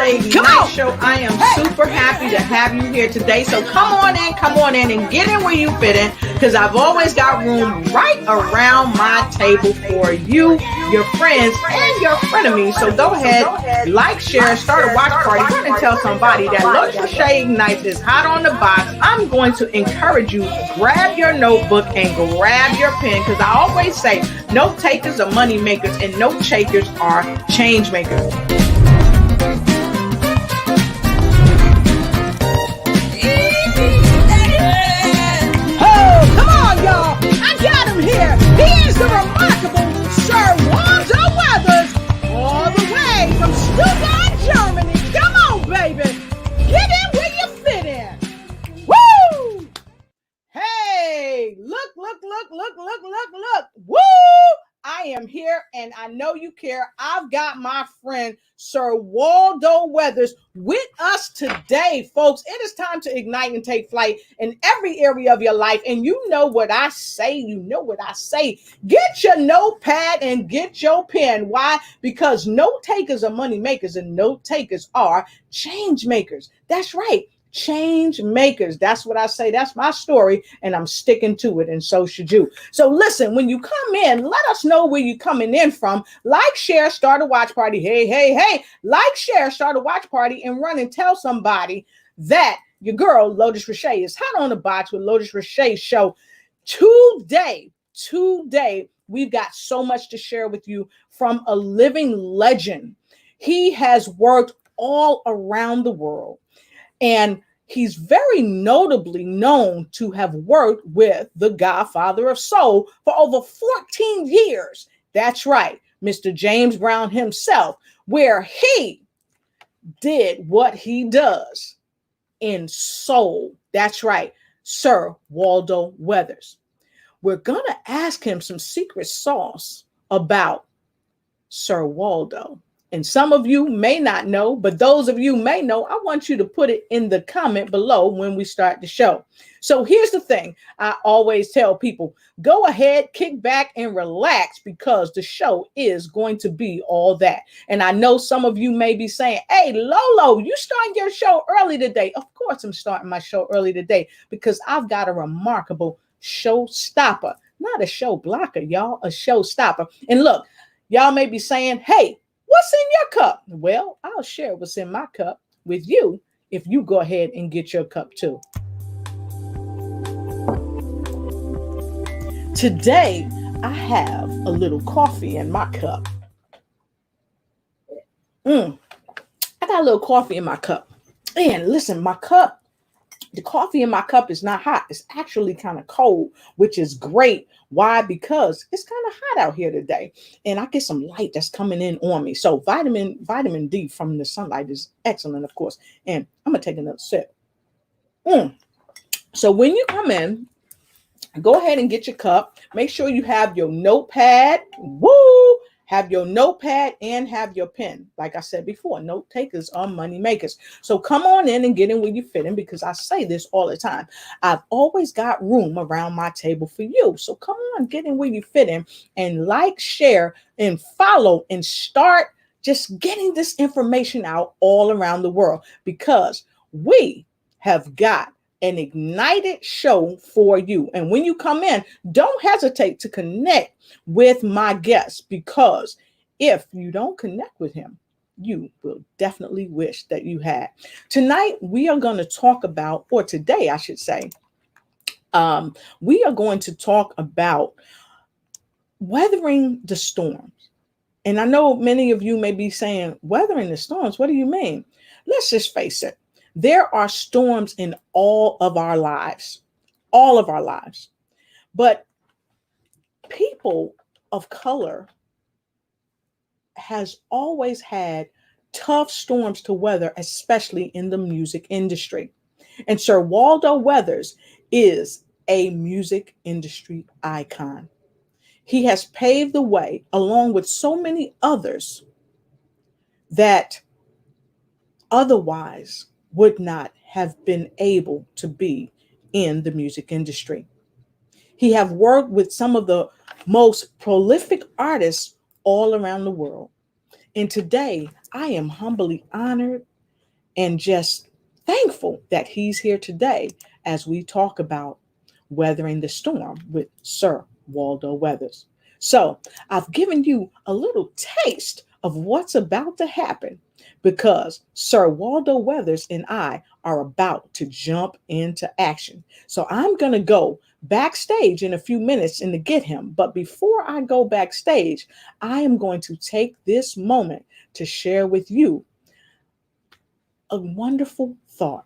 Ignite Show. I am super happy to have you here today. So come on in and get in where you fit in, because I've always got room right around my table for you, your friends, and your frenemies. So go ahead, like, share, start a watch party. Run and tell somebody that Lotus Crochet Ignite is hot on the box. I'm going to encourage you, grab your notebook and grab your pen, because I always say note takers are money makers and note takers are change makers. Here, he is the remarkable Sir Waldo Weathers, all the way from Stuttgart, Germany. Come on, baby. Get in where you fit in. Woo! Hey, look. Woo! I am here and I know you care. I've got my friend Sir Waldo Weathers with us today, folks. It is time to ignite and take flight in every area of your life. And you know what I say. Get your notepad and get your pen. Why? Because note takers are money makers and note takers are change makers. That's right. Change makers. That's what I say. That's my story, and I'm sticking to it, and so should you. So listen, when you come in, let us know where you're coming in from. Like, share, start a watch party. Hey. Like, share, start a watch party, and run and tell somebody that your girl, Lotus Crochet, is hot on the box with Lotus Crochet Show. Today, we've got so much to share with you from a living legend. He has worked all around the world. And he's very notably known to have worked with the Godfather of Soul for over 14 years. That's right, Mr. James Brown himself, where he did what he does in soul. That's right, Sir Waldo Weathers. We're going to ask him some secret sauce about Sir Waldo. And some of you may not know, but those of you may know, I want you to put it in the comment below when we start the show. So here's the thing. I always tell people, go ahead, kick back and relax, because the show is going to be all that. And I know some of you may be saying, hey, Lolo, you starting your show early today. Of course, I'm starting my show early today because I've got a remarkable showstopper, not a show blocker, y'all, a showstopper. And look, y'all may be saying, hey, what's in your cup? Well, I'll share what's in my cup with you if you go ahead and get your cup too. Today, I have a little coffee in my cup. I got a little coffee in my cup. And listen, my cup, the coffee in my cup is not hot. It's actually kind of cold, which is great. Why? Because it's kind of hot out here today, and I get some light that's coming in on me. So vitamin D from the sunlight is excellent, of course. And I'm gonna take another sip. So when you come in, go ahead and get your cup. Make sure you have your notepad. Have your notepad and have your pen. Like I said before, note takers are money makers. So come on in and get in where you fit in, because I say this all the time. I've always got room around my table for you. So come on, get in where you fit in, and like, share, and follow, and start just getting this information out all around the world, because we have got an ignited show for you. And when you come in, don't hesitate to connect with my guest, because if you don't connect with him, you will definitely wish that you had. Tonight, we are going to talk about, or today, I should say, we are going to talk about weathering the storms. And I know many of you may be saying, weathering the storms, what do you mean? Let's just face it. There are storms in all of our lives. But people of color has always had tough storms to weather, especially in the music industry. And Sir Waldo Weathers is a music industry icon. He has paved the way, along with so many others that otherwise would not have been able to be in the music industry. He have worked with some of the most prolific artists all around the world. And today, I am humbly honored and just thankful that he's here today as we talk about weathering the storm with Sir Waldo Weathers. So I've given you a little taste of what's about to happen because Sir Waldo Weathers and I are about to jump into action. So I'm going to go backstage in a few minutes and to get him. But before I go backstage, I am going to take this moment to share with you a wonderful thought.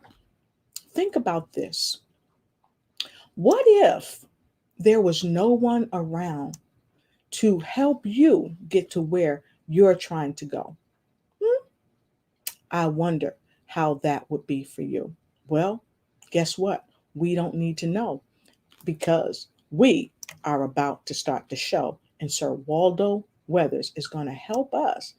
Think about this. What if there was no one around to help you get to where you're trying to go? I wonder how that would be for you. Well, guess what? We don't need to know because we are about to start the show, and Sir Waldo Weathers is going to help us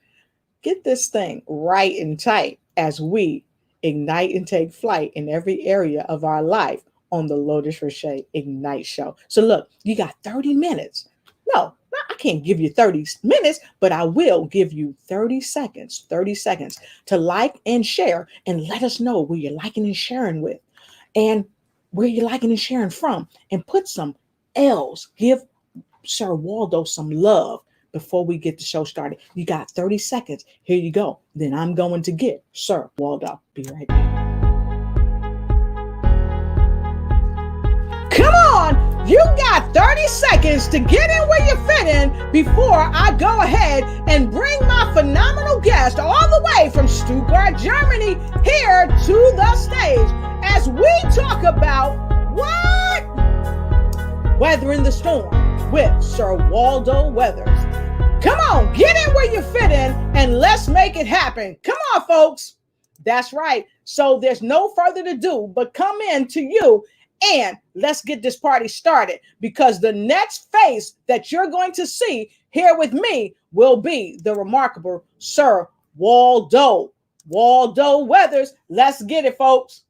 get this thing right and tight as we ignite and take flight in every area of our life on the Lotus Roche Ignite Show. So look, you got 30 minutes. No, I can't give you 30 minutes, but I will give you 30 seconds to like and share and let us know where you're liking and sharing with and where you're liking and sharing from, and put some L's. Give Sir Waldo some love before we get the show started. You got 30 seconds. Here you go. Then I'm going to get Sir Waldo. Be right back. Come on, you got 30 seconds to get in where you fit in before I go ahead and bring my phenomenal guest all the way from Stuttgart, Germany, here to the stage as we talk about what? Weathering the storm with Sir Waldo Weathers. Come on, get in where you fit in and let's make it happen. Come on, folks. That's right. So there's no further to do but come in to you and let's get this party started, because the next face that you're going to see here with me will be the remarkable Sir Waldo Weathers. Let's get it, folks.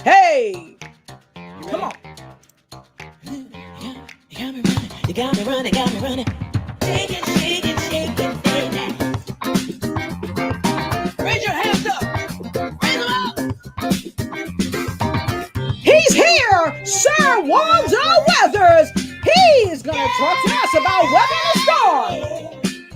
Hey, come on. You got me running. Shaking, baby. Raise your hands up. Raise them up. He's here, Sir Waldo Weathers. He's going to talk to us about weathering the storm.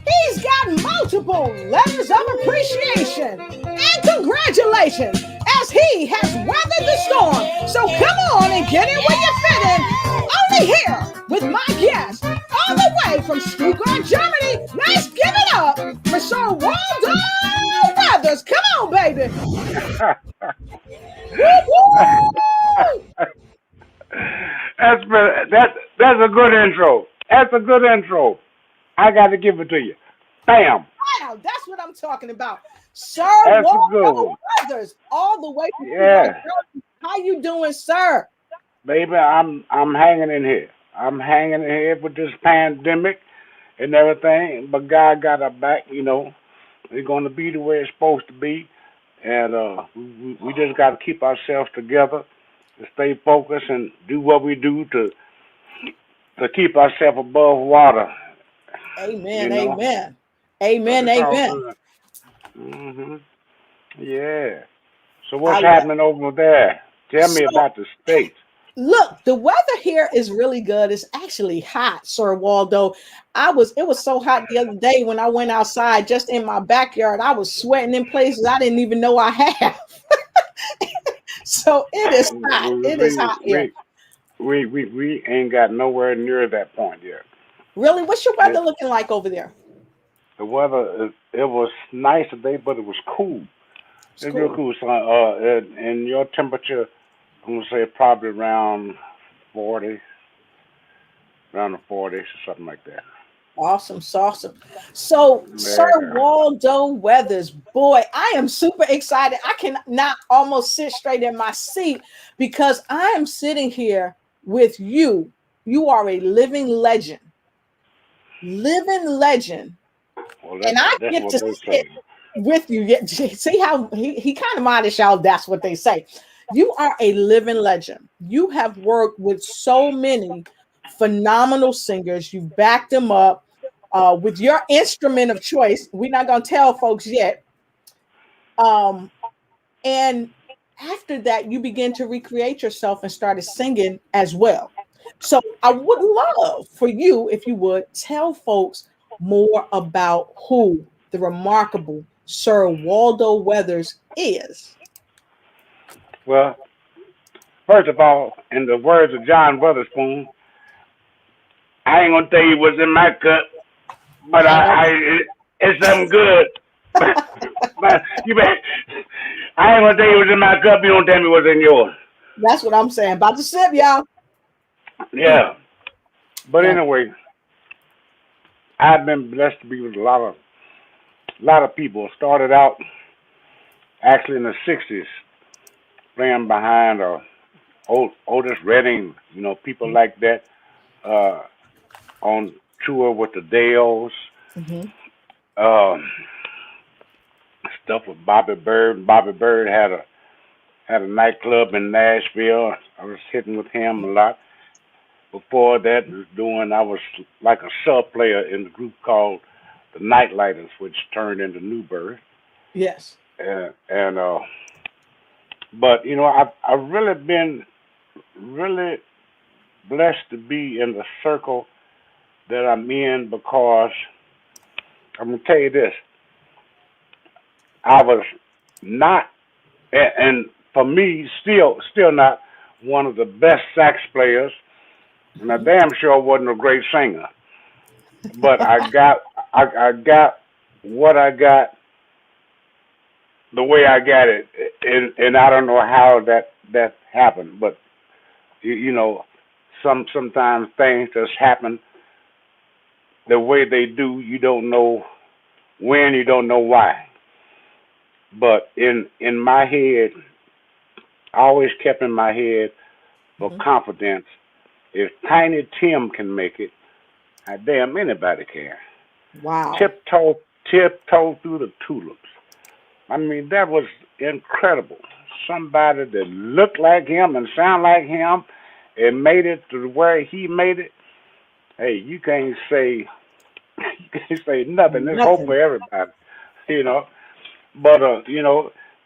He's got multiple letters of appreciation and congratulations as he has weathered the storm. So come on and get in where you fit in. Only here with my guest, all the way from Stuttgart, Germany. Let's give it up for Sir Waldo Weathers. Come on, baby. That's a good intro. That's a good intro. I got to give it to you. Bam. Wow, that's what I'm talking about. Sir Waldo Weathers, all the way from Stuttgart. How you doing, sir? Baby, I'm hanging in here. I'm hanging in here with this pandemic and everything, but God got our back, you know. It's going to be the way it's supposed to be, and we just got to keep ourselves together, to stay focused and do what we do to keep ourselves above water. Amen, you know? amen. Amen, amen. Mm-hmm. Yeah. So what's happening over there? Tell me about the States. Look, the weather here is really good. It's actually hot, Sir Waldo. It was so hot the other day when I went outside just in my backyard. I was sweating in places I didn't even know I have. So it is hot. It is hot here. We ain't got nowhere near that point yet. Really? What's your weather looking like over there? The weather, it was nice today, but it was cool. It's real cool. So, and your temperature, I'm going to say probably around 40, around the 40s or something like that. Awesome. So, Sir Waldo Weathers, boy, I am super excited. I cannot almost sit straight in my seat because I am sitting here with you. You are a living legend. Well, and I get to sit with you. See how he kind of modest, y'all. That's what they say. You are a living legend. You have worked with so many phenomenal singers. You backed them up. with your instrument of choice. We're not going to tell folks yet. And after that, you begin to recreate yourself and started singing as well. So I would love for you, if you would, tell folks more about who the remarkable Sir Waldo Weathers is. Well, first of all, in the words of John Witherspoon, I ain't gonna tell you what's in my cup, but it's something good. But you bet. I ain't gonna tell you what's in my cup. You don't tell me what's in yours. That's what I'm saying. About to sip, y'all. Yeah. But Yeah. anyway, I've been blessed to be with a lot of people. Started out actually in the '60s, playing behind Otis Redding, people like that, uh, on tour with the Dales, Mm-hmm. um, stuff with Bobby Bird. Bobby Bird had a nightclub in Nashville. I was hitting with him a lot. Before that, I was like a sub player in the group called the Nightlighters, which turned into New Birth. Yes. And but I've really been really blessed to be in the circle that I'm in, because I'm gonna tell you this: I was not, and for me, still not one of the best sax players, and I Mm-hmm. damn sure wasn't a great singer. But I got what I got the way I got it, and I don't know how that happened, but you know, sometimes things just happen the way they do. You don't know when, you don't know why. But in my head, I always kept in my head for Mm-hmm. confidence. If Tiny Tim can make it, I damn anybody can. Wow. Tiptoe, tiptoe through the tulips. I mean, that was incredible. Somebody that looked like him and sound like him and made it to where he made it. Hey, you can't say you can't say nothing. There's hope Nothing. for everybody, you know. But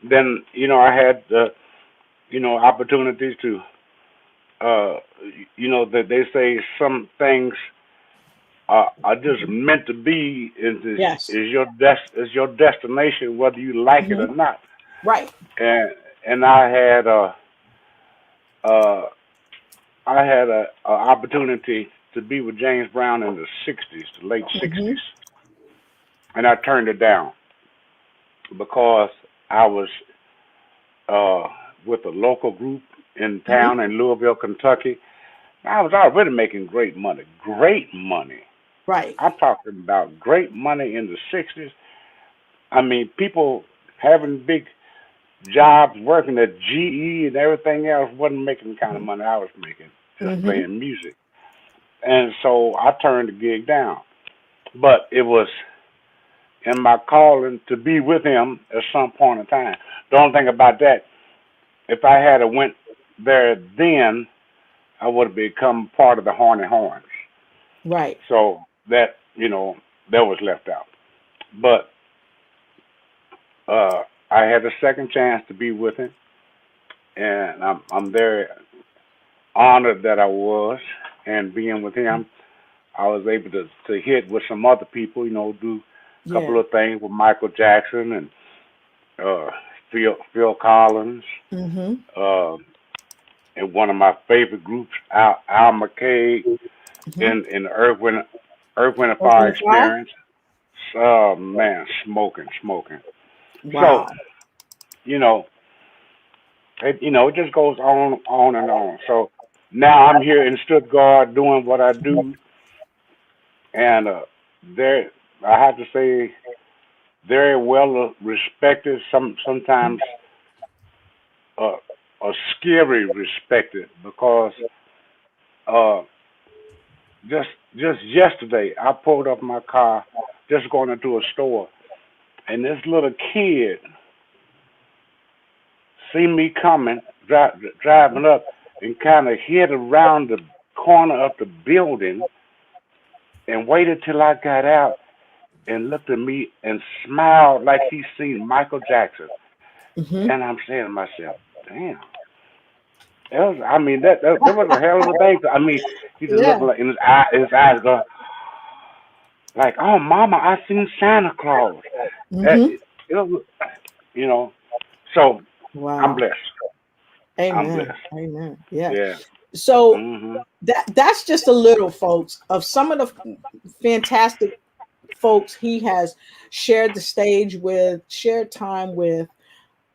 then I had opportunities to uh, that they say some things are just meant to be. Yes. Is your destination, whether you like it or Mm-hmm. not. Right. And uh I had a opportunity to be with James Brown in the '60s, the late Mm-hmm. '60s, and I turned it down because I was uh with a local group in Mm-hmm. town in Louisville, Kentucky. I was already making great money, great money. Right. I'm talking about great money in the '60s. I mean, people having big jobs, working at GE and everything else, wasn't making the kind of money I was making just Mm-hmm. playing music. And so I turned the gig down. But it was in my calling to be with him at some point in time. The only thing about that, if I had went there then, I would have become part of the Horny Horns. Right. So that was left out. But I had a second chance to be with him, and I'm very honored that I was, and being with him, I was able to hit with some other people, do a couple Yeah. of things with Michael Jackson and uh, Phil Collins, Mm-hmm. uh, and one of my favorite groups, Al McKay, Mm-hmm. in Earth, Wind and Open Fire the fire. Experience. Oh man, smoking. So Wow. you know, it just goes on and on. So now I'm here in Stuttgart doing what I do, and there I have to say very well respected. Sometimes uh, scary respected, because uh, just yesterday I pulled up my car, just going into a store, and this little kid see me coming, driving up, and kind of hid around the corner of the building and waited till I got out and looked at me and smiled like he seen Michael Jackson. Mm-hmm. And I'm saying to myself, damn. I mean, that was a hell of a thing. I mean, he just Yeah. looking like in his eyes going like, "Oh, Mama, I seen Santa Claus." That, Mm-hmm. it was, you know. So I'm Wow. blessed. I'm Amen. blessed. Amen. Yeah. Yeah. So Mhm. that's just a little, folks, of some of the fantastic folks he has shared the stage with, shared time with,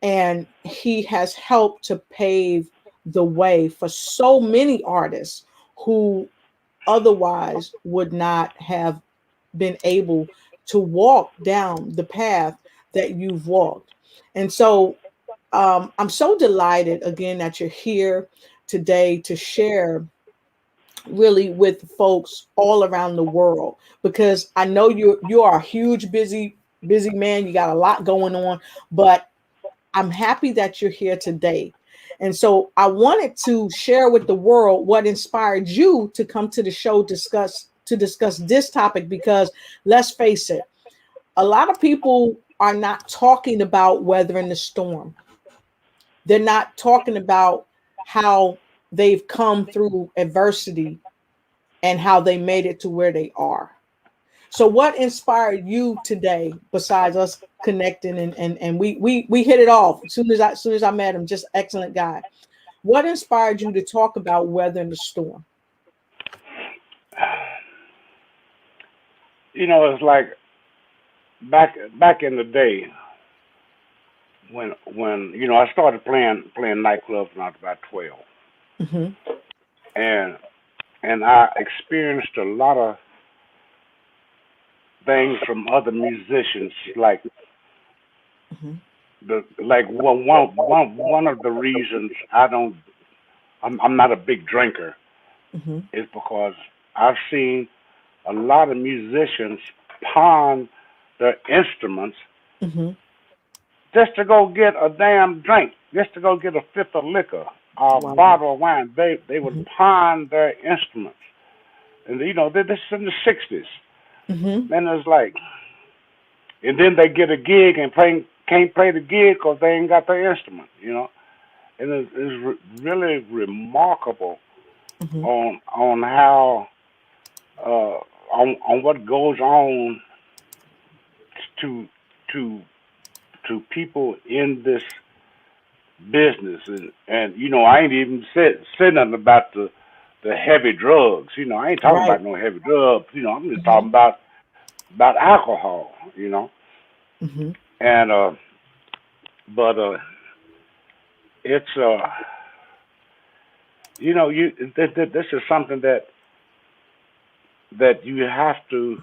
and he has helped to pave the way for so many artists who otherwise would not have been able to walk down the path that you've walked. And so I'm so delighted again that you're here today to share really with folks all around the world, because I know you are a huge busy man. You got a lot going on, but I'm happy that you're here today. And so I wanted to share with the world what inspired you to come to the show discuss this topic, because let's face it, a lot of people are not talking about weathering the storm. They're not talking about how they've come through adversity and how they made it to where they are. So what inspired you today besides us connecting and we hit it off as soon as I met him, just excellent guy. What inspired you to talk about weathering the storm? It's like back in the day when I started playing nightclubs when I was about 12, Mhm. and I experienced a lot of things from other musicians, like Mhm. one of the reasons I'm not a big drinker Mhm. is because I've seen a lot of musicians pawn their instruments Mhm. just to go get a damn drink, just to go get a fifth of liquor, a Wow. bottle of wine. They would Mhm. pawn their instruments, and this is in the '60s. Mhm. And it's like, and then they get a gig and can't play the gig because they ain't got their instrument. And it's really remarkable Mhm. on how on what goes on to to to people in this business, and I ain't even said nothing about the heavy drugs. I ain't talking Right. about no heavy drugs. I'm just talking Mhm. about alcohol. Mhm. And but it's this is something that you have to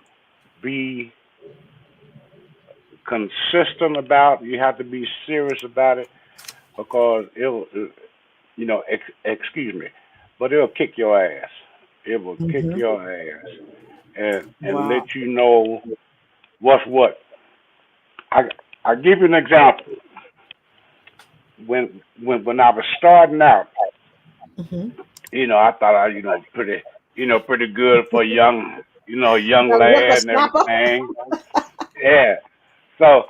be consistent about. You have to be serious about it because excuse me, but it'll kick your ass. It will kick Mhm. your ass and Wow. let you know what's what. I I give you an example. When I was starting out, Mhm. I thought pretty good for a young Young lad and whippersnapper. everything. Yeah. So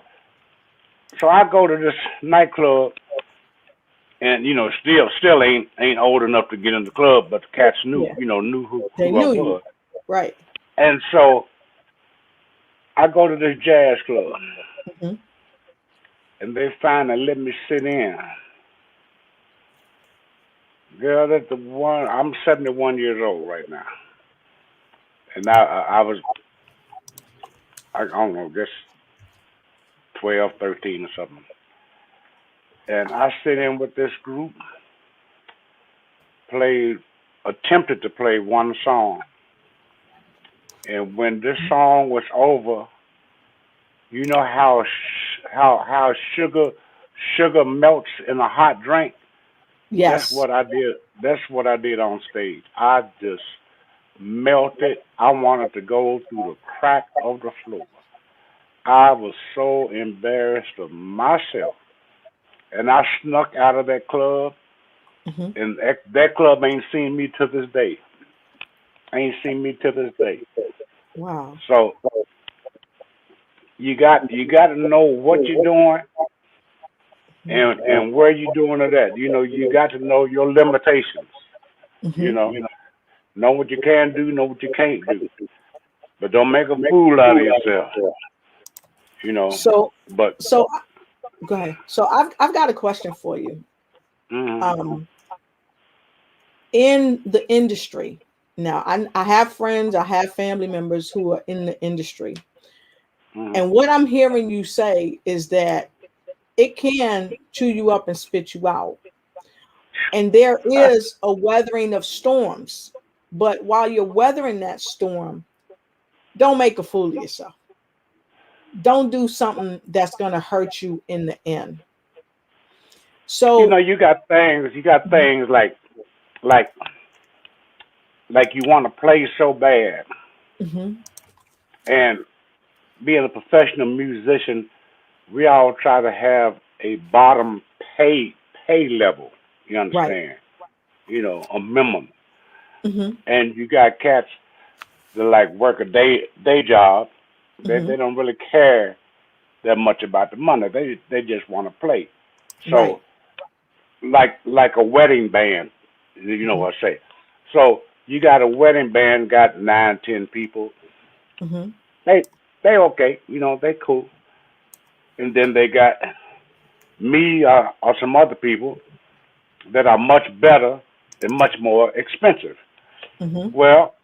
I go to this nightclub and still ain't old enough to get in the club, but the cats knew Yeah, knew they who I knew you. was. Right. And so I go to this jazz club Mhm. and they finally let me sit in. Girl, that's the one. I'm 71 years old right now, and I was I don't know, just 12, 13 or something. And I sit in with this group, played, attempted to play one song, and when this song was over, you know how sugar melts in a hot drink. That's Yes. what I did. That's what I did on stage. I just melted. I wanted to go through the crack of the floor. I was so embarrassed of myself, and I snuck out of that club, Mhm. and that club ain't seen me to this day. Ain't seen me to this day. Wow. So you got to know what you're doing and where you're doing it at. You got to know your limitations. You Mm-hmm. know what you can do, know what you can't do, but don't make a fool out of yourself. You know, So, but so go ahead. So I've got a question for you. mm, Um, in the industry now, I have friends, I have family members who are in the industry, mm, and what I'm hearing you say is that it can chew you up and spit you out. And there is a weathering of storms. But while you're weathering that storm, don't make a fool of yourself. Don't do something that's going to hurt you in the end. So, you got things like you want to play so bad, mhm, and being a professional musician, we all try to have a bottom pay level. You right. understand? A minimum. Hmm. And you got cats that like work a day job. They Hmm. don't really care that much about the money. They just want to play. So Right. like a wedding band, Hmm. what I say. So you got a wedding band, got 9, 10 people. Hmm. They okay, they cool. And then they got me or some other people that are much better and much more expensive. Hmm. Well,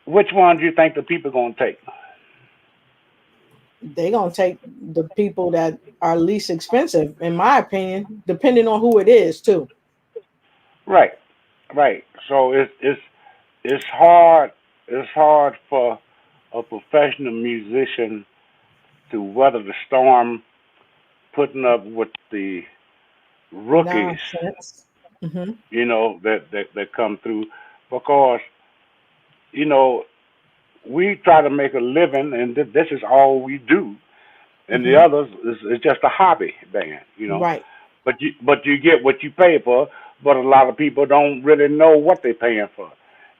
which one do you think the people gonna take? They're going to take the people that are least expensive, in my opinion, depending on who it is, too. Right, right. So it's hard. It's hard for a professional musician to weather the storm, putting up with the rookies, Nonsense. Hmm. that come through, because you know we try to make a living, and this is all we do, and the Hmm. others is just a hobby band. Right. But you get what you pay for, but a lot of people don't really know what they're paying for,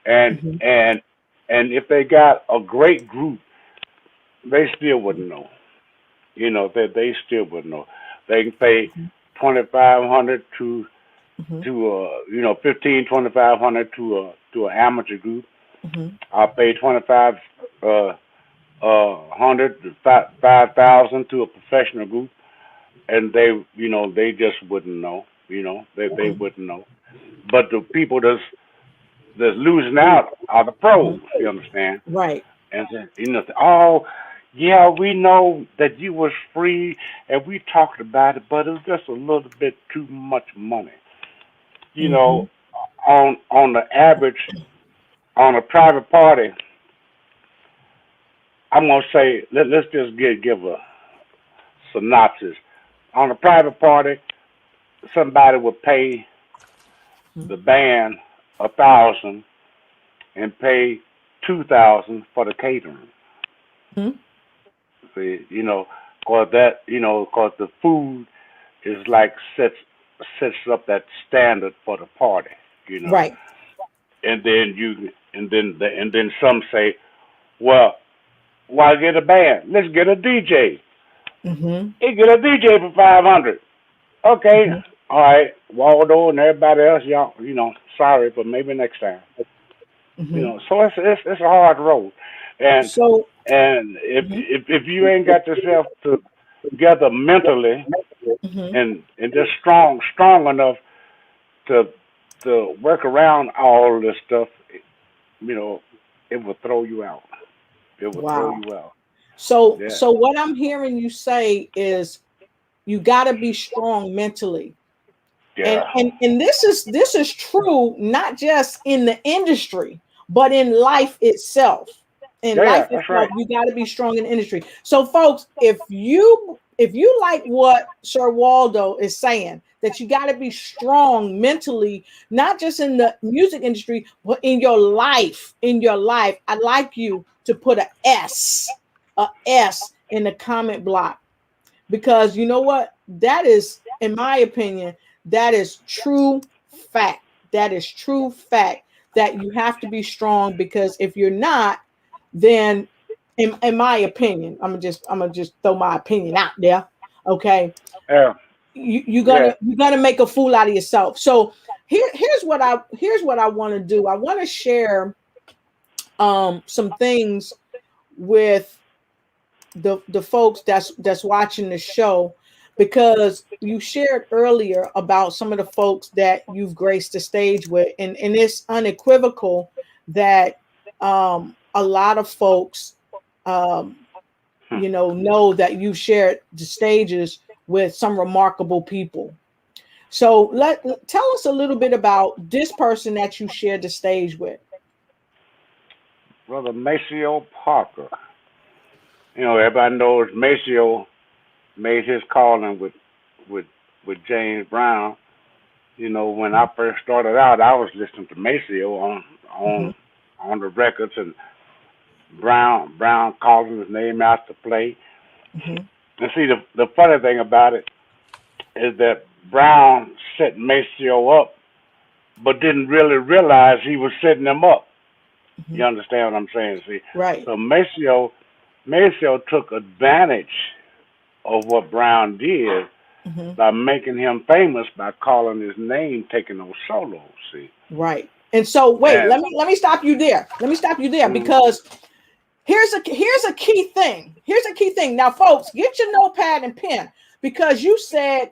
and Hmm. and and if they got a great group, they still wouldn't know. They still wouldn't know. They can pay 2,500 Hmm. to 15, 2,500 to an amateur group. Hmm. I pay 25 uh hundred to 5,000 to a professional group, and they just wouldn't know. They Hmm. wouldn't know. But the people that's losing out are the pros. Hmm. You understand? Right. And then, oh yeah, we know that you was free, and we talked about it, but it was just a little bit too much money. You Hmm. know, on the average, on a private party, I'm gonna say let's just give a synopsis. On a private party, somebody would pay the band 1,000 and pay 2,000 for the catering. Hmm. See, cause the food is like sets up that standard for the party. You know, Right. and then some say, well, why get a band? Let's get a DJ. Hmm. Hey, get a DJ for 500. Okay, Hmm. all right, Waldo and everybody else, y'all. Sorry, but maybe next time. Hmm. So it's a hard road, and So, and mhm, if you ain't got yourself together mentally mhm. and just strong enough to work around all this stuff, you know, it will throw you out. It will throw Wow. you out. So, Yeah, so what I'm hearing you say is you got to be strong mentally. And, yeah, and and this is true not just in the industry, but in life itself. In life yeah. That's itself, right. you got to be strong in the industry. So, folks, if you like what Sir Waldo is saying, that you got to be strong mentally, not just in the music industry, but in your life. In your life, I'd like you to put a S in the comment block, because you know what? That is, in my opinion, that is true fact. That is true fact that you have to be strong, because if you're not, then in my opinion, I'm gonna just throw my opinion out there. Okay. Yeah. You're Yeah. gonna make a fool out of yourself. So here's what I want to do. I want to share some things with the folks that's watching the show, because you shared earlier about some of the folks that you've graced the stage with, and it's unequivocal that a lot of folks know that you've shared the stages with some remarkable people. So tell us a little bit about this person that you shared the stage with. Brother Maceo Parker. Everybody knows Maceo made his calling with James Brown. When I first started out, I was listening to Maceo on the records, and Brown calling his name out to play. And see, the funny thing about it is that Brown set Maceo up, but didn't really realize he was setting him up. You understand what I'm saying? See, Right. So Maceo took advantage of what Brown did by making him famous by calling his name, taking those solos. See. Right. And so wait, let me stop you there. Because here's a key thing. Now, folks, get your notepad and pen, because you said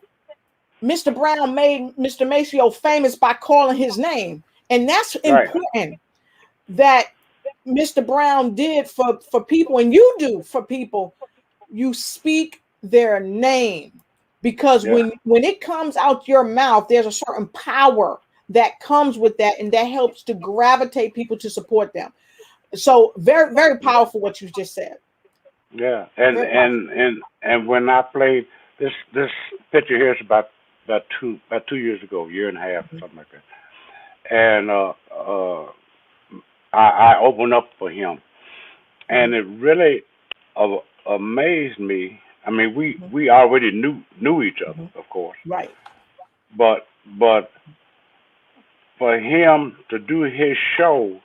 Mr. Brown made Mr. Maceo famous by calling his name. And that's important that Mr. Brown did for people, and you do for people. You speak their name, because when it comes out your mouth, there's a certain power that comes with that, and that helps to gravitate people to support them. So very, very powerful what you just said. Yeah, and when I played this picture here is about 2 years ago, year and a half, something like that, and I opened up for him, and it really amazed me. I mean, we already knew each other, of course, right? But for him to do his show,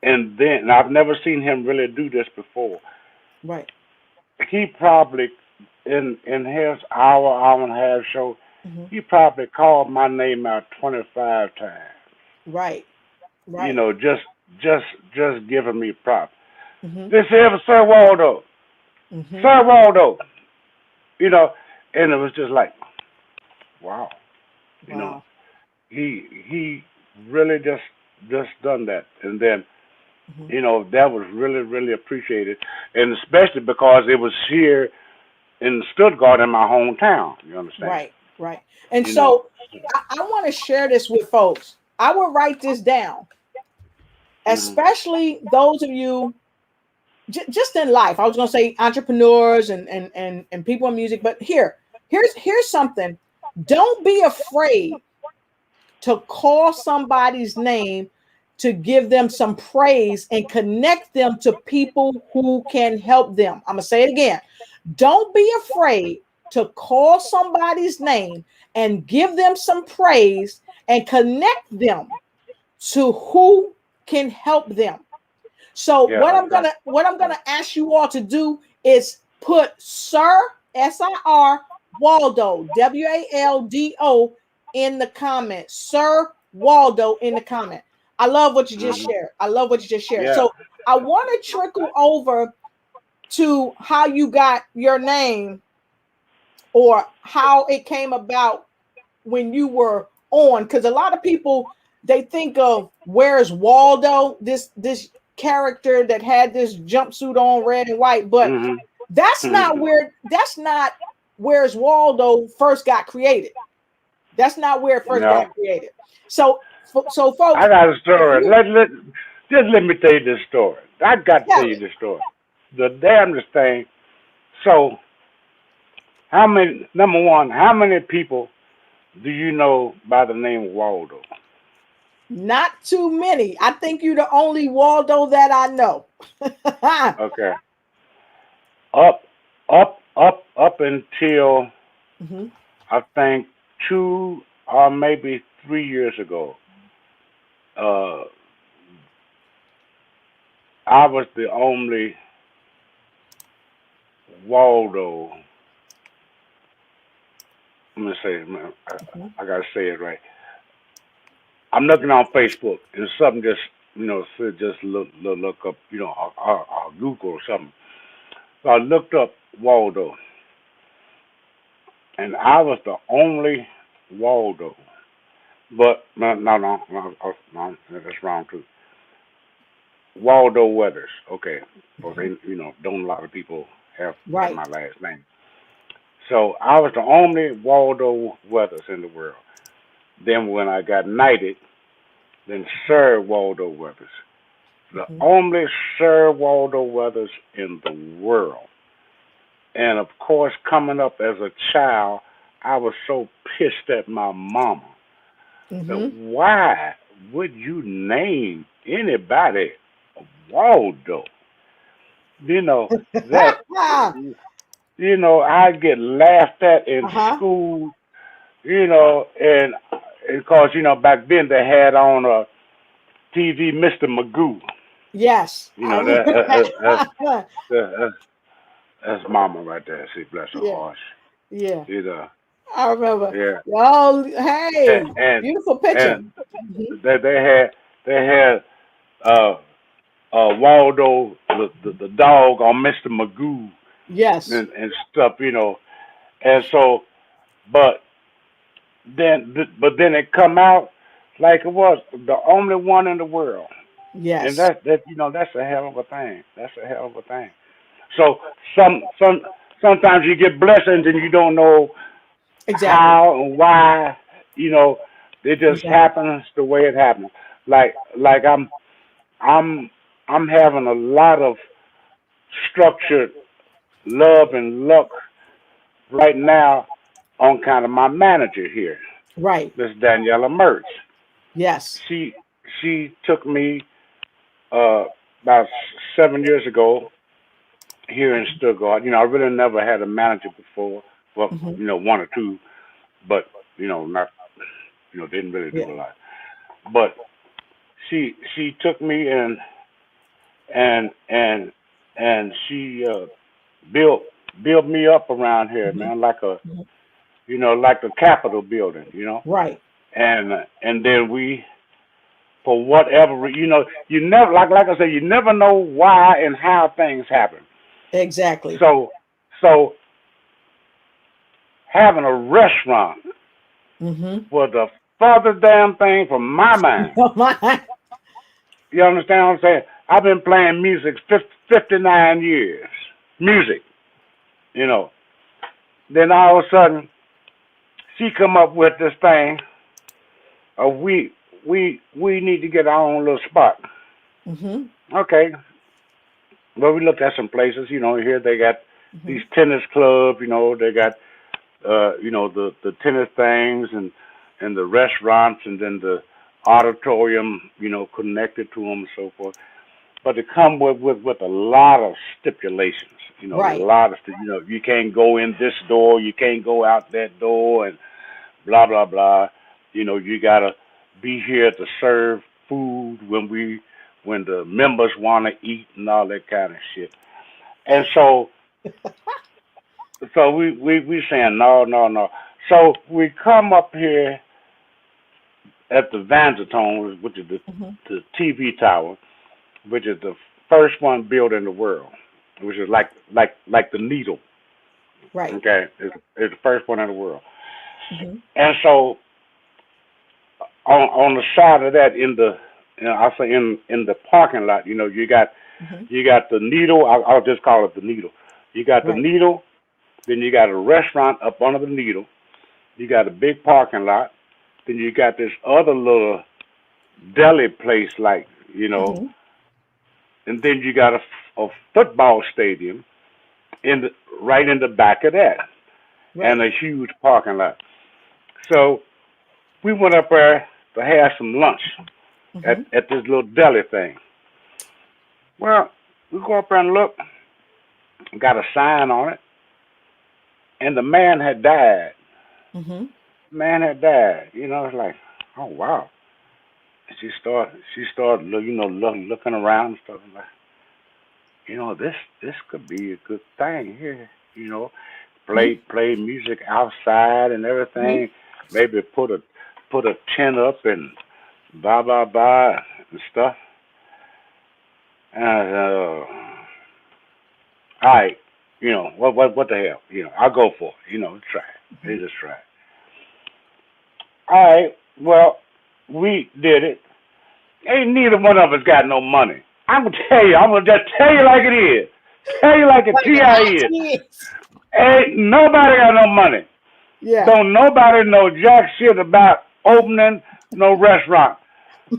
and then I've never seen him really do this before. Right. He probably in his hour and a half show, he probably called my name out 25 times. Right. Right. Just giving me props. This here for Sir Waldo. Sir Waldo. And it was just like, wow. He really just done that. And then, that was really, really appreciated. And especially because it was here in Stuttgart, in my hometown. You understand? Right. And so I want to share this with folks. I will write this down, especially those of you just in life. I was going to say entrepreneurs and people in music, but here's something. Don't be afraid to call somebody's name, to give them some praise and connect them to people who can help them. I'm going to say it again. Don't be afraid to call somebody's name and give them some praise and connect them to who can help them. So what I'm gonna ask you all to do is put Sir SIR Waldo WALDO in the comments. Sir Waldo in the comment. I love what you just shared. Yeah. So I want to trickle over to how you got your name, or how it came about when you were on, because a lot of people, they think of Where's Waldo, this character that had this jumpsuit on, red and white, but that's not Where's Waldo first got created. That's not where it first got created. So folks, I got a story. Let me tell you this story. I got to tell you this story. The damnedest thing. So, number one, how many people do you know by the name of Waldo? Not too many. I think you're the only Waldo that I know. Okay. Up until I think 2 or maybe 3 years ago, uh, I was the only Waldo. Let me say, man, Mhm. I gotta say it right. I'm looking on Facebook, and something just, just look up, or Google or something. So I looked up Waldo, and I was the only Waldo. But no, that's wrong too. Waldo Weathers. Okay, well, Mhm. don't a lot of people have Right. my last name. So I was the only Waldo Weathers in the world. Then when I got knighted, then Sir Waldo Weathers, the Mhm. only Sir Waldo Weathers in the world. And of course, coming up as a child, I was so pissed at my mama that Mhm. why would you name anybody Waldo? You know that I get laughed at in Uh-huh. school. And of course, back then they had on a TV Mr. Magoo. Yes. You I know that remember. that's, that's Mama right there. See, bless her Yeah. heart. Yeah. You know, I remember. yeah. Oh, hey, And beautiful picture. and Mhm. they had uh Waldo the dog on Mr. Magoo Yes. and stuff. And so, but then it come out like it was the only one in the world, and Yes. that's a hell of a thing. That's a hell of a thing. So sometimes you get blessings and you don't know Exactly. how and why. You know, it just Exactly. happens the way it happens. Like I'm I'm having a lot of structured love and luck right now on kind of my manager here, Right. Miss Daniela Mertz. Yes. She she took me about 7 years ago here in Stuttgart. I really never had a manager before. Well, Hmm. one or two, but not didn't really Yeah. do a lot. But she took me and and and she built built me up around here, Hmm. man, like Hmm. like the Capitol building. Right. And then we, for whatever you never, like I said, you never know why and how things happen. Exactly. So so having a restaurant Hmm. was the furthest damn thing from my mind. Oh my. You understand what I'm saying? I've been playing music 59 years. Music, you know. Then all of a sudden, she come up with this thing of we need to get our own little spot. Hmm. Okay. Well, we looked at some places. Here they got Hmm. these tennis clubs. They got the tennis things and the restaurants and then the auditorium. Connected to them and so forth. But it come with a lot of stipulations. A Right. lot of you can't go in this door, you can't go out that door, and blah blah blah. You gotta be here to serve food when the members want to eat and all that kind of shit. And so we saying no no no. So we come up here at the Vandertone, which is Hmm. the TV tower, which is the first one built in the world, which is like the needle. Right. Okay, it's the first one in the world. Hmm. And so on the side of that, I say in the parking lot, Hmm. you got the needle. I'll just call it the needle. You got the Right. needle, then you got a restaurant up under the needle. You got a big parking lot. Then you got this other little deli place, Hmm. and then you got a football stadium in the right in the back of that, and Right. a huge parking lot. So we went up there to have some lunch Hmm. at this little deli thing. Well, we go up there and look, got a sign on it, and the man had died. Hmm. Man had died. It's like, oh wow. She started looking around and stuff like, this could be a good thing here. Play music outside and Mhm. everything. Maybe put a tent up and blah blah blah and stuff. And all right, what the hell? I'll go for it. Try it. They just try it. All right. Well, we did it. Ain't neither one of us got no money. I'm gonna tell you. I'm gonna just tell you like it is. Tell you like it Like it Ti is. actually is. Ain't nobody got no money. Yeah. Don't nobody know jack shit about opening no restaurant.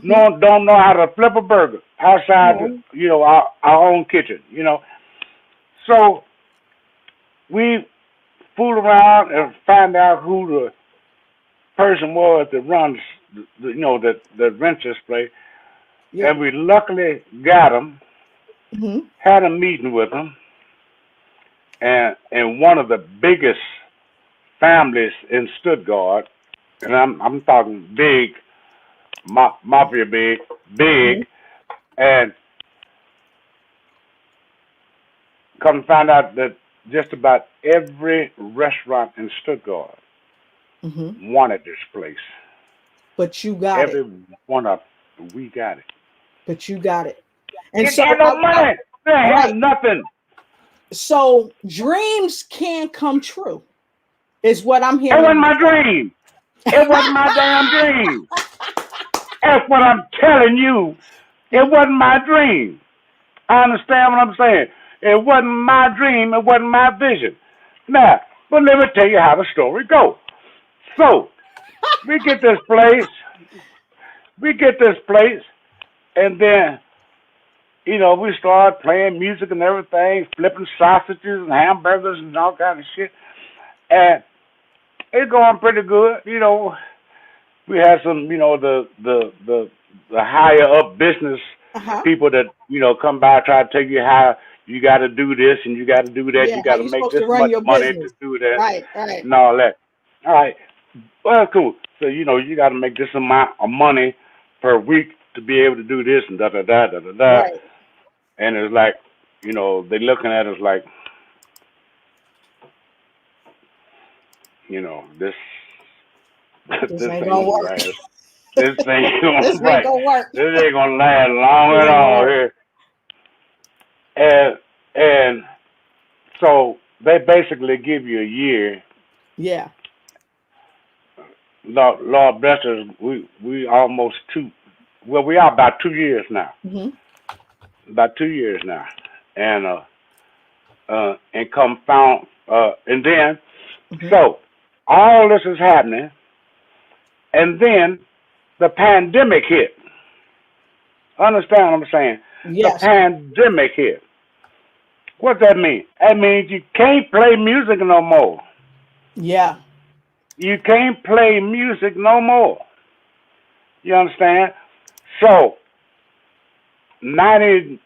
No, don't know how to flip a burger outside No. our own kitchen. So we fool around and find out who the person was that runs the rents this place, Yeah. and we luckily got him. Mhm. Had a meeting with him, and one of the biggest families in Stuttgart, and I'm talking big, mafia big, Mhm. and come to find out that just about every restaurant in Stuttgart Mhm. wanted this place. But you got it. Every one of them, we got it. But you got it. And They so got no money. They have right. nothing. So dreams can come true, is what I'm It wasn't hearing you my dream. It wasn't my damn dream. That's what I'm telling you. It say. wasn't my dream. I understand what I'm saying. It wasn't my dream. It wasn't my vision. Now, but let me tell you how the story goes. So, we get this place. We get this place, and then, we start playing music and everything, flipping sausages and hamburgers and all kind of shit. And it's going pretty good. We had some, the higher up business Uh-huh. people that come by try to tell you how you got to do this and you got to do that. Yeah, You how got to you make supposed this to run much your money to business. do that Right, right, and all that. All right, well, cool. So you got to make this amount of money per week to be able to do this and da da da da da da. right. And it's like, they looking at us like, this This this ain't ain't gonna gonna work. last. This ain't gonna This ain't right. gonna work. This ain't gonna last long This at ain't gonna all work. here. And so they basically give you a year. Yeah. Lord bless us, we almost two. Well, we are about 2 years now. Hmm. About 2 years now, and and come found and then Hmm. so all this is happening, and then the pandemic hit. Understand what I'm saying? The Yes. pandemic hit. What that mean? That means you can't play music no more. Yeah. You can't play music no more. You understand? So 95%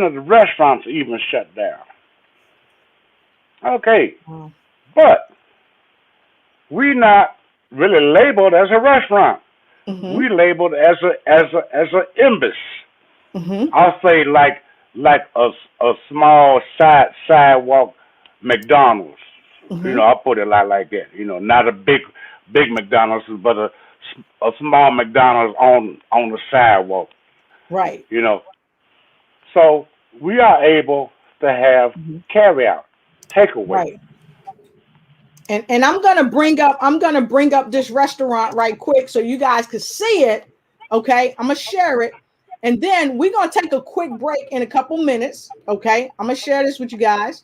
of the restaurants even shut down. Okay, Wow. but we not really labeled as a restaurant. Hmm. We labeled as a embassy. Hmm. I'll say like a small sidewalk McDonald's. Hmm. I'll put it like that. Not a big McDonald's, but a small McDonald's on the sidewalk. Right. You know, so we are able to have Hmm. carry out, takeaway. Right. And I'm gonna bring up this restaurant right quick so you guys can see it. Okay, I'm gonna share it, and then we're gonna take a quick break in a couple minutes. Okay, I'm gonna share this with you guys,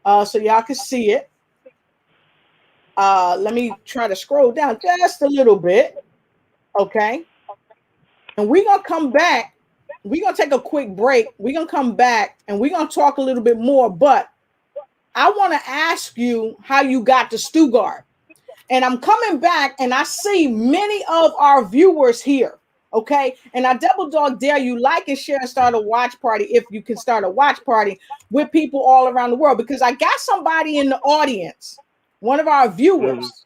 so y'all can see it. Let me try to scroll down just a little bit. Okay, and we're gonna come back. We're gonna take a quick break. We're gonna come back and we're gonna talk a little bit more. But I want to ask you how you got to Stuttgart. And I'm coming back and I see many of our viewers here. Okay. And I double dog dare you like and share and start a watch party if you can start a watch party with people all around the world because I got somebody in the audience, one of our Hmm. viewers.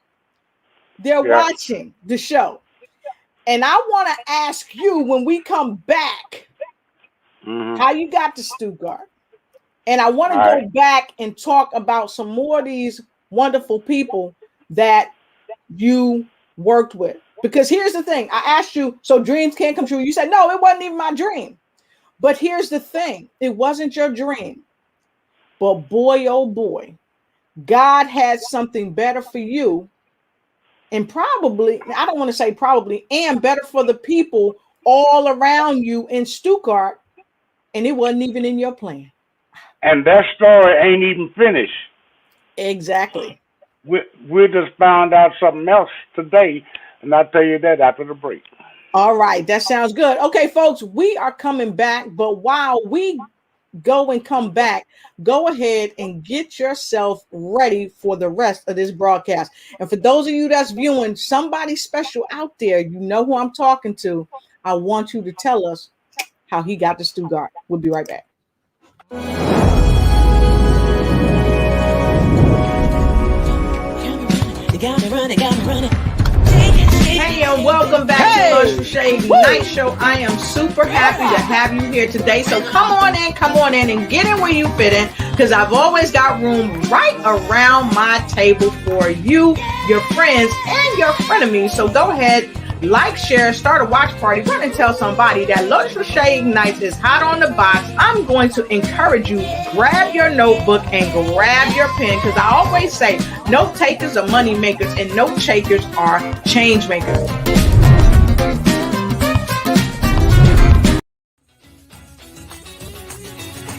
They're Yeah. watching the show. And I want to ask you when we come back how you got to Stuttgart. And I want to go back and talk about some more of these wonderful people that you worked with. Because here's the thing. I asked you, so dreams can't come true. You said, no, it wasn't even my dream. But here's the thing. It wasn't your dream. But boy, oh boy, God had something better for you. And probably, I don't want to say probably, and better for the people all around you in Stuttgart. And it wasn't even in your plan. And that story ain't even finished. Exactly. We just found out something else today, and I'll tell you that after the break. All right, that sounds good. Okay, folks, we are coming back, but while we go and come back, go ahead and get yourself ready for the rest of this broadcast. And for those of you that's viewing, somebody special out there, you know who I'm talking to. I want you to tell us how he got to Stuttgart. We'll be right back. Hey, and welcome back to Lunch with Shay Night Show. I am super happy to have you here today. So come on in and get in where you fit in, because I've always got room right around my table for you, your friends, and your frenemies. So go ahead, like, share, start a watch party, run and tell somebody that Lunch with Shay Ignites is hot on the box. I'm going to encourage you, grab your notebook and grab your pen, because I always say note takers are money makers and note takers are change makers.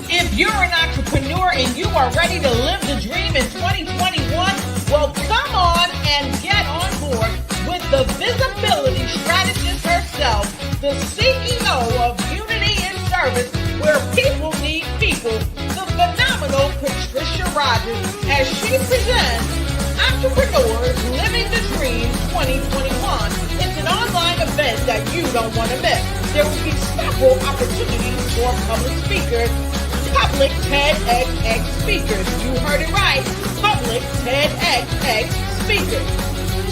If you're an entrepreneur and you are ready to live the dream in 2021, well, come on and get on board with the visibility strategist herself, the CEO of Unity in Service, where people need people, the phenomenal Patricia Rogers, as she presents Entrepreneurs Living the Dream 2021. It's an online event that you don't want to miss. There will be several opportunities for public speakers, public TEDx speakers. You heard it right, public TEDx speakers.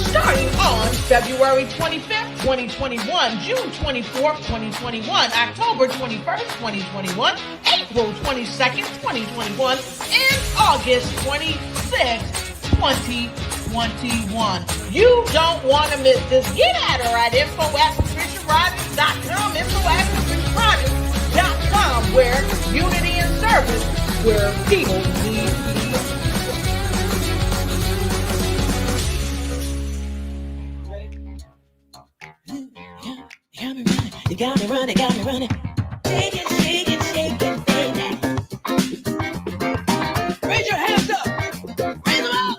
Starting on February 25th, 2021, June 24th, 2021, October 21st, 2021, April 22nd, 2021, and August 26th, 2021. You don't want to miss this. Get at her at info@patriciarogers.com, info@patriciarogers.com, where Unity in Service, where people need people. You got me running, got me running. Shake it, shake it, shake it, baby. Raise your hands up. Raise them up.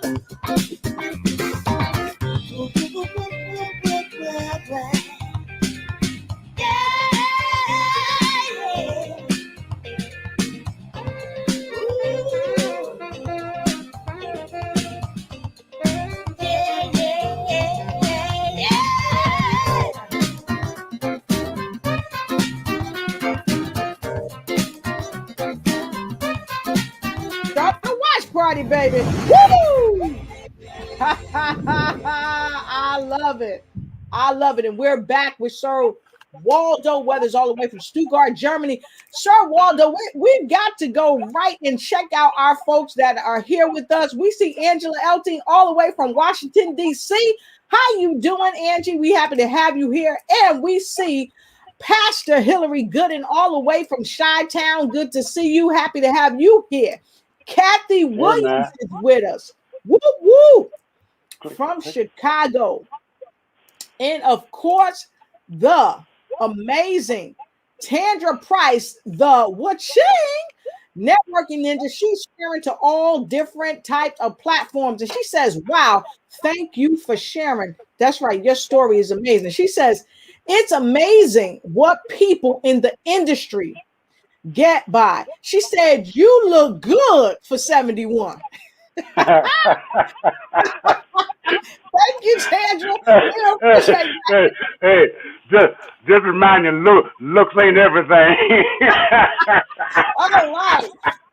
Party, baby. Woo! I love it. I love it. And we're back with Sir Waldo Weathers, all the way from Stuttgart, Germany. Sir Waldo, we've got to go right and check out our folks that are here with us. We see Angela Elting all the way from Washington, D.C. How you doing, Angie? We happy to have you here. And we see Pastor Hillary Gooden all the way from Chi-Town. Good to see you. Happy to have you here. Kathy Williams is with us. Woo woo! From Chicago. And of course, the amazing Tandra Price, the networking ninja. She's sharing to all different types of platforms. And she says, wow, thank you for sharing. That's right. Your story is amazing. She says, it's amazing what people in the industry get by. She said, you look good for 71. Thank you, Tandra. Hey, just remind you, looks ain't everything. All right.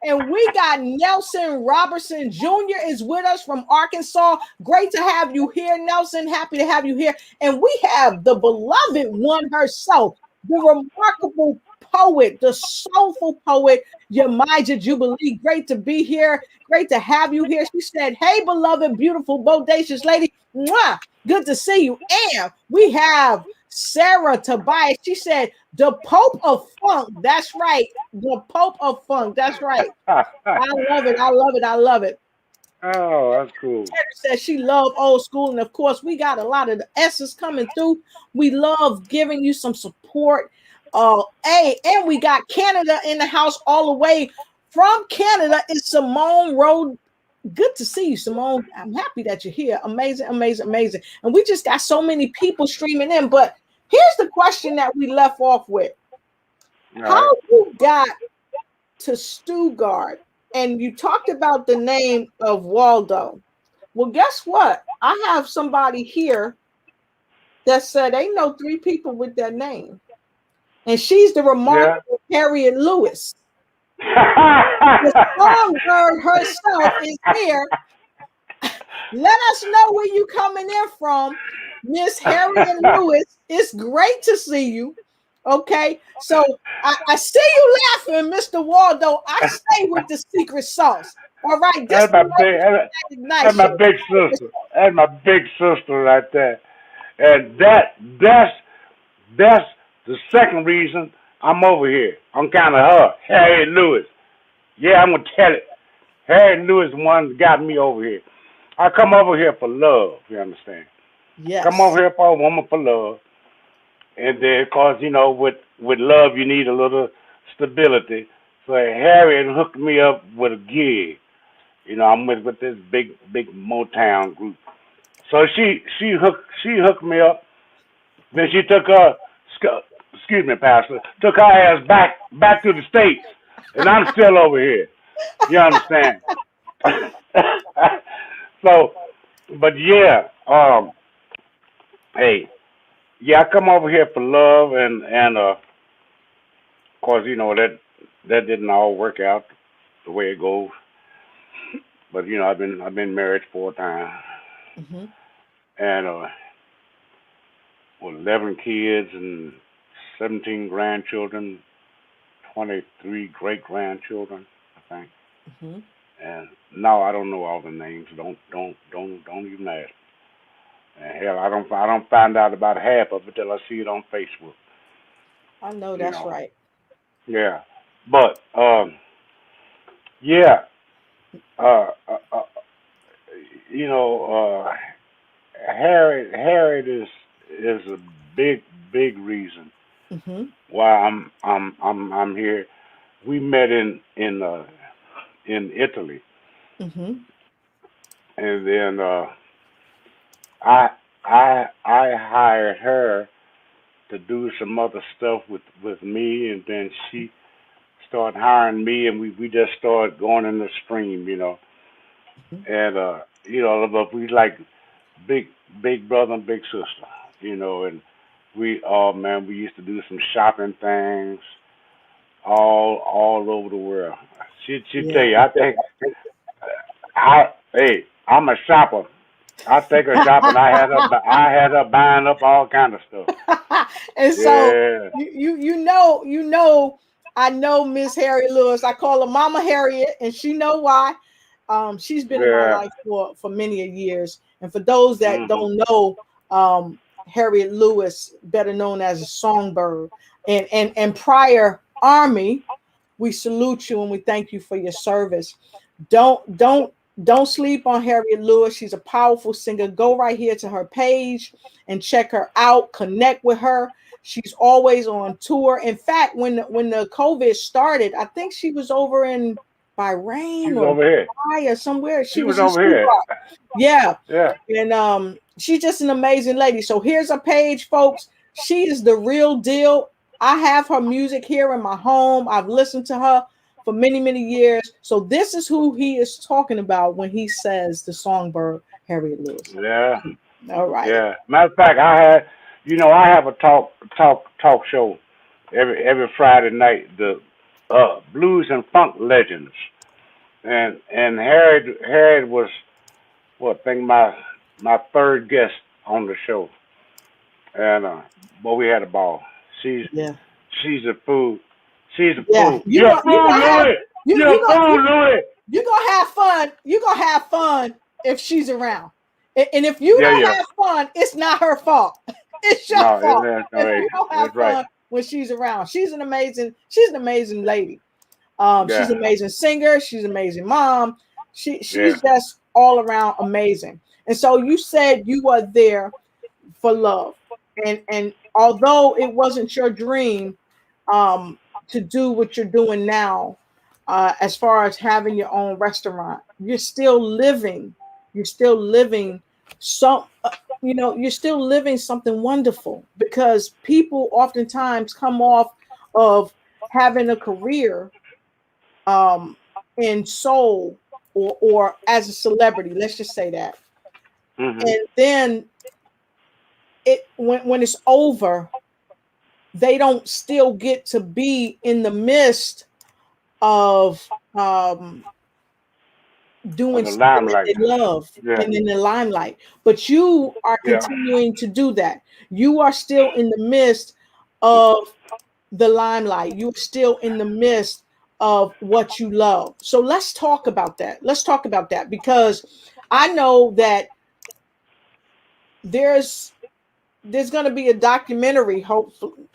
And we got Nelson Robertson Jr. is with us from Arkansas. Great to have you here, Nelson. Happy to have you here. And we have the beloved one herself, the remarkable poet, the soulful poet, Yamija Jubilee. Great to be here. Great to have you here. She said, hey, beloved, beautiful, bodacious lady. Mwah! Good to see you. And we have Sarah Tobias. She said, the Pope of Funk. That's right. The Pope of Funk. That's right. I love it. I love it. I love it. Oh, that's cool. Sarah says she loved old school. And of course, we got a lot of the S's coming through. We love giving you some support. And we got Canada in the house all the way from Canada. Is Simone Road. Good to see you, Simone. I'm happy that you're here. Amazing, amazing, amazing. And we just got so many people streaming in. But here's the question that we left off with. How you got to Stuttgart, and you talked about the name of Waldo. Well, guess what? I have somebody here that said they know 3 people with that name. And she's the remarkable Harriet Lewis. The songbird herself is here. Let us know where you coming in from, Miss Harriet Lewis. It's great to see you. Okay, so I see you laughing, Mr. Waldo. I stay with the secret sauce. All right, that's my big sister. That's my big sister right there. And that's the second reason I'm over here. I'm kind of her, Harriet Lewis. Yeah, I'm gonna tell it. Harriet Lewis the one that got me over here. I come over here for love. You understand? Yes. Come over here for a woman for love. And then, cause with love you need a little stability. So Harriet hooked me up with a gig. I'm with this big Motown group. So she hooked me up. Then she took her, excuse me, Pastor, took her ass back to the States, and I'm still over here. You understand? So, but yeah, hey. Yeah, I come over here for love, and of course, that didn't all work out the way it goes. But I've been married 4 times, and 11 kids and 17 grandchildren, 23 great grandchildren, I think. And now I don't know all the names. Don't even ask. And hell, I don't find out about half of it till I see it on Facebook. I know that's right. Yeah, but yeah, Harriet is a big reason why I'm here. We met in Italy, and then I hired her to do some other stuff with me, and then she started hiring me, and we just started going in the stream, and we like big brother and big sister, and we we used to do some shopping things all over the world. She'd tell you, I'm a shopper. I take her shopping. I had her buying up all kind of stuff. And so I know Miss Harriet Lewis. I call her Mama Harriet, and she know why. She's been in my life for many years. And for those that don't know, Harriet Lewis, better known as a songbird, and prior Army, we salute you and we thank you for your service. Don't sleep on Harriet Lewis. She's a powerful singer. Go right here to her page and check her out. Connect with her. She's always on tour. In fact, when the COVID started, I think she was over in Bahrain or Dubai or somewhere. She was over here. Yeah. And she's just an amazing lady. So here's a page, folks. She is the real deal. I have her music here in my home. I've listened to her for many years. So this is who he is talking about when he says the songbird Harriet Lewis. Yeah. All right. Yeah. Matter of fact, I have a talk show every Friday night. The blues and funk legends. and Harriet was what I think my third guest on the show, and but we had a ball. She's Yeah. she's a fool. She's a Yeah. fool. You're a fool, Louis. You're a fool, Louis. You're gonna have fun. You're gonna have fun if she's around. And if you Yeah, don't yeah. have fun, it's not her fault. It's your No, fault. that's no, If you don't have that's right. fun when she's around. She's an amazing lady. She's an Yeah, amazing singer, she's an amazing mom. yeah. She's just all around amazing. And so you said you were there for love. And although it wasn't your dream to do what you're doing now, as far as having your own restaurant, you're still living some you're still living something wonderful, because people oftentimes come off of having a career in soul, or as a celebrity, let's just say that. Mhm. And then when it's over, they don't still get to be in the midst of On doing the something that limelight. they love Yeah, and in the limelight. But you are yeah. continuing to do that. You are still in the midst of the limelight. You're still in the midst of what you love. So let's talk about that. Let's talk about that, because I know that there's going to be a documentary, hopefully,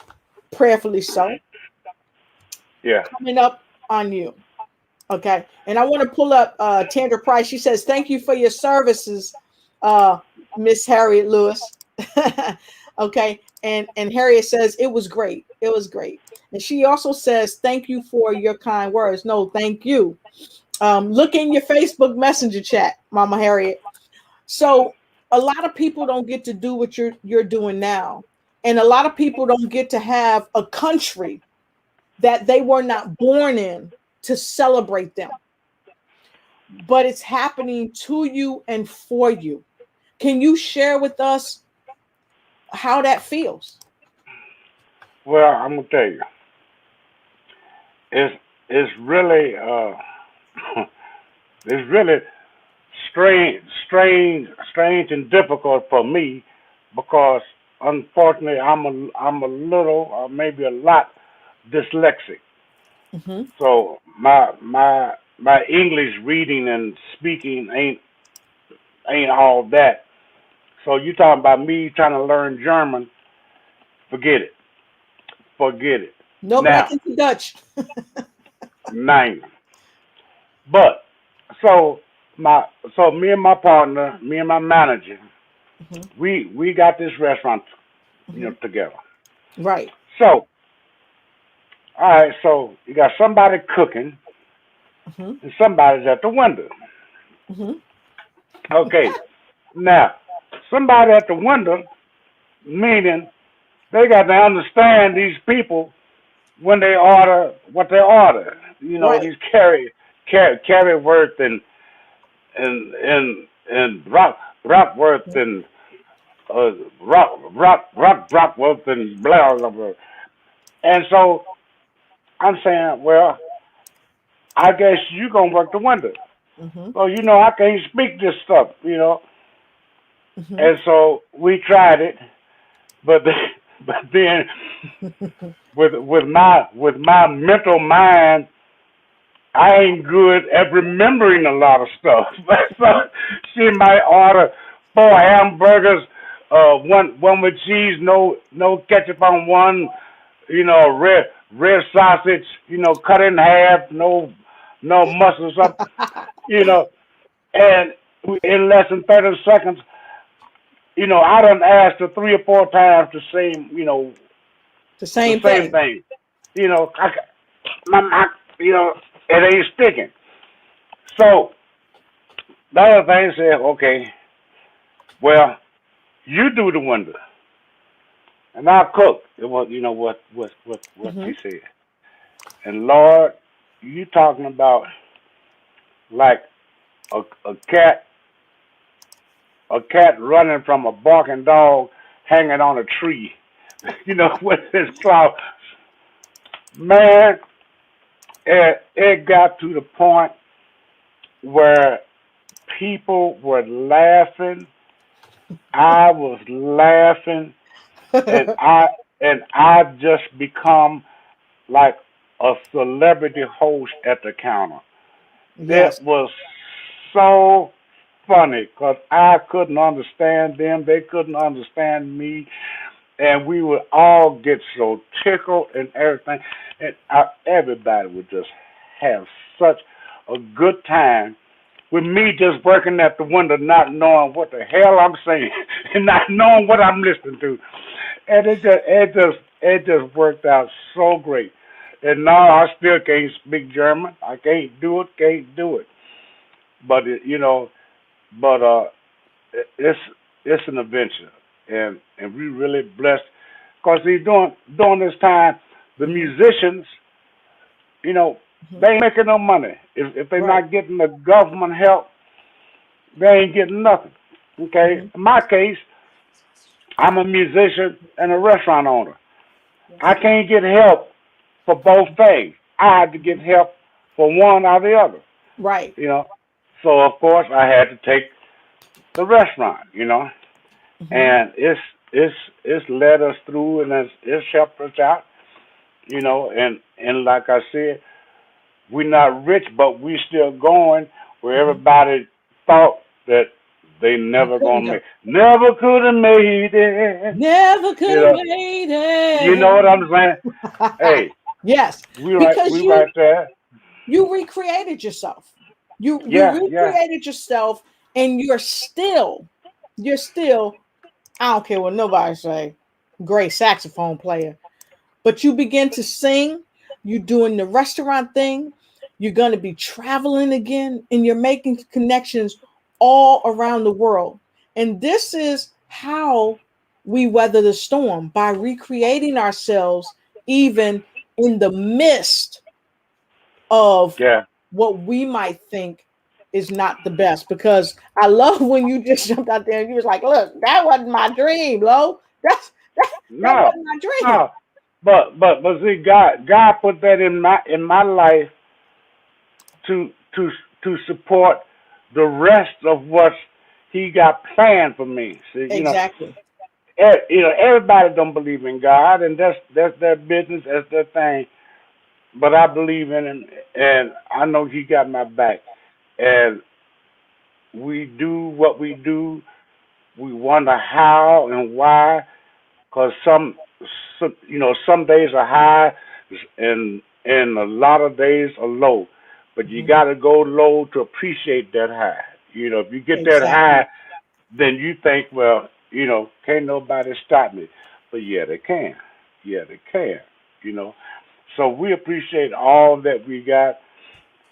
prayerfully so, Yeah. coming up on you. Okay. And I want to pull up Tandra Price. She says, "Thank you for your services, Miss Harriet Lewis." Okay. And Harriet says, "It was great. It was great." And she also says, "Thank you for your kind words." No, thank you. Look in your Facebook Messenger chat, Mama Harriet. So a lot of people don't get to do what you're doing now. And a lot of people don't get to have a country that they were not born in to celebrate them. But it's happening to you and for you. Can you share with us how that feels? Well, I'm gonna tell you, it's it's really it's really strange and difficult for me because unfortunately I'm a little or maybe a lot dyslexic. Mm-hmm. So my English reading and speaking ain't all that. So you talking about me trying to learn German? Forget it. Forget it. No, but I Now, can see Dutch. nine. But so my so me and my partner, me and my manager, Mm-hmm. we got this restaurant, Mm-hmm. together. Right. So all right, so you got somebody cooking Mm-hmm. and somebody's at the window. Mm-hmm. Okay, now somebody at the window, meaning they got to understand these people when they order what they order. Right. These carry worth and Rockworth and Rockworth and blah blah blah. And so I'm saying, well, I guess you gonna work the window. Mm-hmm. Well, I can't speak this stuff. Mm-hmm. And so we tried it, but but then with my mental mind, I ain't good at remembering a lot of stuff. So she might order 4 hamburgers, one with cheese, no ketchup on one, red sausage, cut in half, no mustard, something, you know, and in less than 30 seconds, I done asked her 3 or 4 times the same, The the same same thing. thing, you know, I, my, it ain't sticking. So the other thing said, okay, well, you do the window, and I'll cook. It was, what Mm-hmm. she said. And Lord, you talking about like a, a cat, a cat running from a barking dog hanging on a tree, with his claw. Man, it got to the point. where people were laughing. I was laughing, and I just become like a celebrity host at the counter. Yes. It was so funny because I couldn't understand them. They couldn't understand me. And we would all get so tickled and everything. And everybody would just have such a good time with me just working at the window, not knowing what the hell I'm saying and not knowing what I'm listening to. And it just worked out so great. And now I still can't speak German. I can't do it. But but it's it's an adventure, and we really blessed because see during this time, the Mhm. musicians, you know, Mhm. they ain't making no money. If they're Right. not getting the government help, they ain't getting nothing. Okay, Mhm. in my case, I'm a musician and a restaurant owner. I Yes. can't get help for both things. I had to get Mhm. help for one or the other. Right. You know, so of course I had to take the restaurant. Mhm. And it's led us through and it's helped us out. And like I said, we're not rich, but we still going where Mhm. everybody thought that they You never couldn't gonna go. make, never could have made it. Never could You have know, made you know what it. I'm saying? Hey, Yes, we because right there. you recreated yourself. You Yeah, yeah. recreated yourself, and you're still. I don't care what nobody say. Great saxophone player, but you begin to sing. You're doing the restaurant thing. You're going to be traveling again, and you're making connections all around the world. And this is how we weather the storm by recreating ourselves, even in the midst of Yeah. what we might think is not the best. Because I love when you just jumped out there and you was like, "Look, that wasn't my dream, Lo. That No, wasn't my dream." no. But see, God put that in my life to to to support the rest of what He got planned for me. See, Exactly. everybody don't believe in God, and that's their business, that's their thing. But I believe in Him, and I know He got my back. And we do what we do. We wonder how and why, because some days are high, and a lot of days are low. But you Mhm. got to go low to appreciate that high. If you get that Exactly. high, then you think, well, can't nobody stop me. But yeah, they can. Yeah, they can. You know. So we appreciate all that we got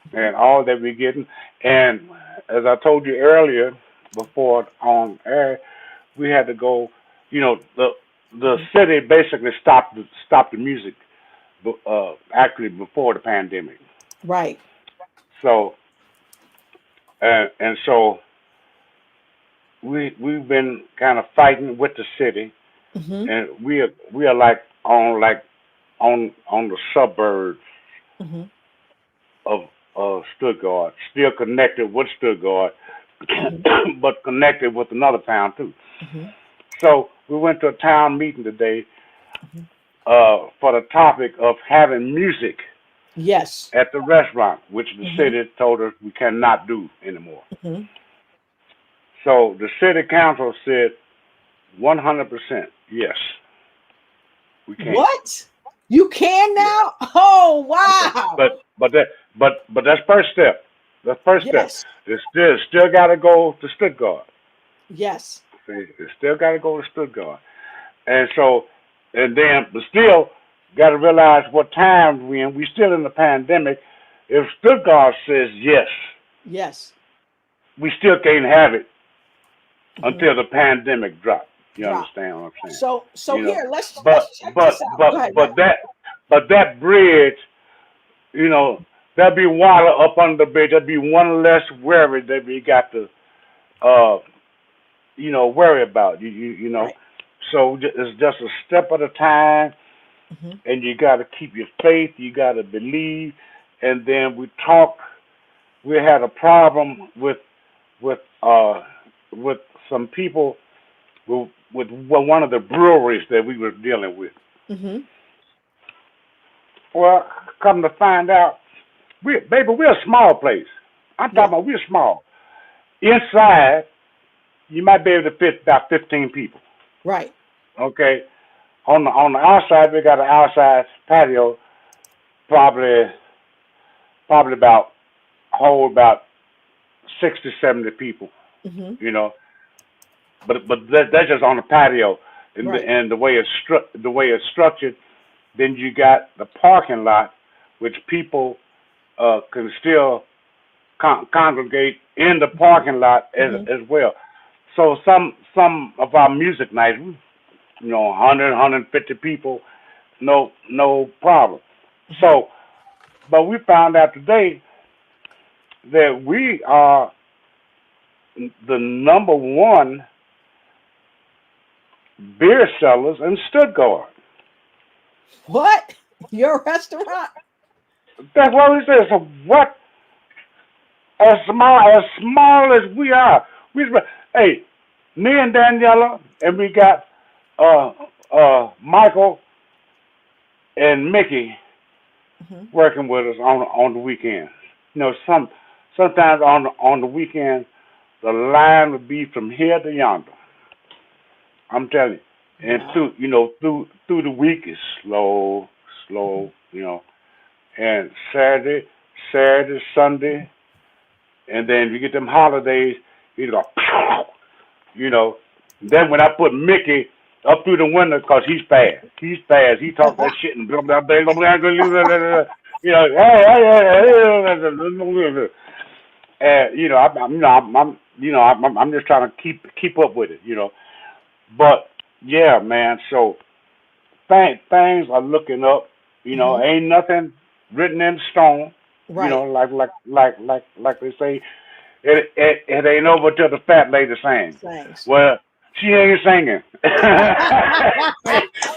Mhm. and all that we're getting. And as I told you earlier, before on air, we had to go. The Mhm. city basically stopped the music, actually before the pandemic. Right. So and so we've been kind of fighting with the city, Hmm. and we are like on the suburbs Hmm. of Stuttgart, still connected with Stuttgart, Hmm. but connected with another town too. Hmm. So we went to a town meeting today Hmm. for the topic of having music Yes. at the restaurant, which the Hmm. city told us we cannot do anymore. Hmm. So the city council said 100% yes, we can. What? You can Yeah, now? Oh, yeah. wow. But that's first step. That's first step. Yes. It still got to go to Stuttgart. Yes. See, it still got to go to Stuttgart. And so, and then, but still, got to realize what time we in. We still in the pandemic. If Stuttgart says yes, Yes. we still can't have it Hmm. until the pandemic drops. You Drop. understand what I'm saying? So You know, here, let's but let's check but this out. Go but ahead. Go but ahead. that but that bridge, you know, there'll be water up under the bridge. There'll be one less worry that we got to uh worry about. You know. Right. So it's just a step at a time, Hmm. and you got to keep your faith. You got to believe, and then we talk we had a problem with with some people with one of the breweries that we were dealing with. Mm-hmm. Well, come to find out, we're a small place. I'm Yeah. talking about we're small. Inside, you might be able to fit about 15 people. Right. Okay. On the outside, we got an outside patio, probably about hold about 60, 70 people. Mm-hmm. You know, but that's just on the patio, Right. and the way it's structured. Then you got the parking lot, which people can still congregate in the parking lot Mm-hmm. as well. So some of our music nights, 100, 150 people, no problem. Mm-hmm. So, but we found out today that we are the number one beer sellers in Stuttgart. What? Your restaurant? That's what we said. So what? As small as we are, hey, me and Daniela, and we got Michael and Mickey Mm-hmm. working with us on the weekends. Sometimes on the weekends the line would be from here to yonder. I'm telling you. And Wow. through the week is slow, and Saturday, Sunday, and then you get them holidays, you go, you know. Then when I put Mickey up through the window, cause he's fast. He's fast. He talks that shit and blah blah blah blah blah. Hey. And I'm just trying to keep up with it. But yeah, man. So things are looking up. Mm-hmm. Ain't nothing written in stone. Right. Like they say, it ain't over till the fat lady sings. Thanks. Well, she ain't singing.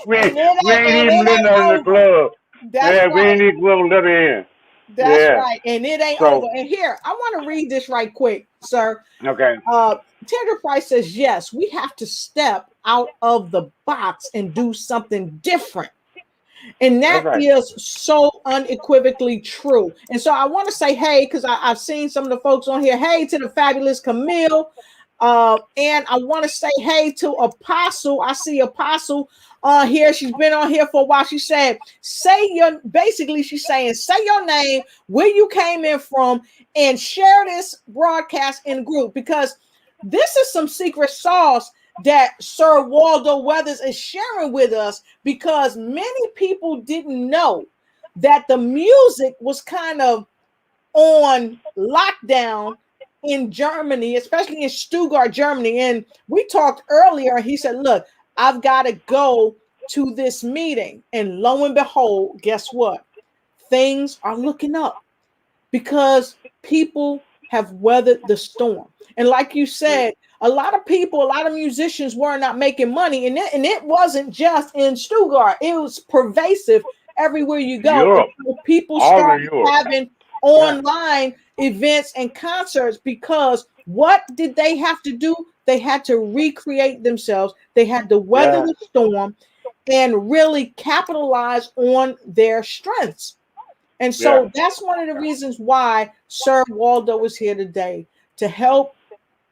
we And ain't, we ain't and even it letting ain't her in the over. club. That's Yeah, we right. ain't even gonna let her in. That's Yeah. right. And it ain't over. So And here, I want to read this right quick, sir. okay. Tender Price says, yes, we have to step out of the box and do something different. And That's that right. is so unequivocally true. And so I want to say, hey, because I've seen some of the folks on here, hey to the fabulous Camille. And I want to say, hey to Apostle. I see Apostle on here. She's been on here for a while. She said, she's saying, say your name, where you came in from, and share this broadcast in group, because this is some secret sauce that Sir Waldo Weathers is sharing with us, because many people didn't know that the music was kind of on lockdown in Germany, especially in Stuttgart, Germany. And we talked earlier, he said, look, I've got to go to this meeting. And lo and behold, guess what? Things are looking up because people have weathered the storm. And like you said, a lot of musicians were not making money. And it wasn't just in Stuttgart. It was pervasive everywhere you go. Europe, Until people all of started Europe. having Yeah. online events and concerts, because what did they have to do? They had to recreate themselves. They had to weather Yeah. the storm and really capitalize on their strengths. And Yeah. so that's one of the reasons why Sir Waldo is here today, to help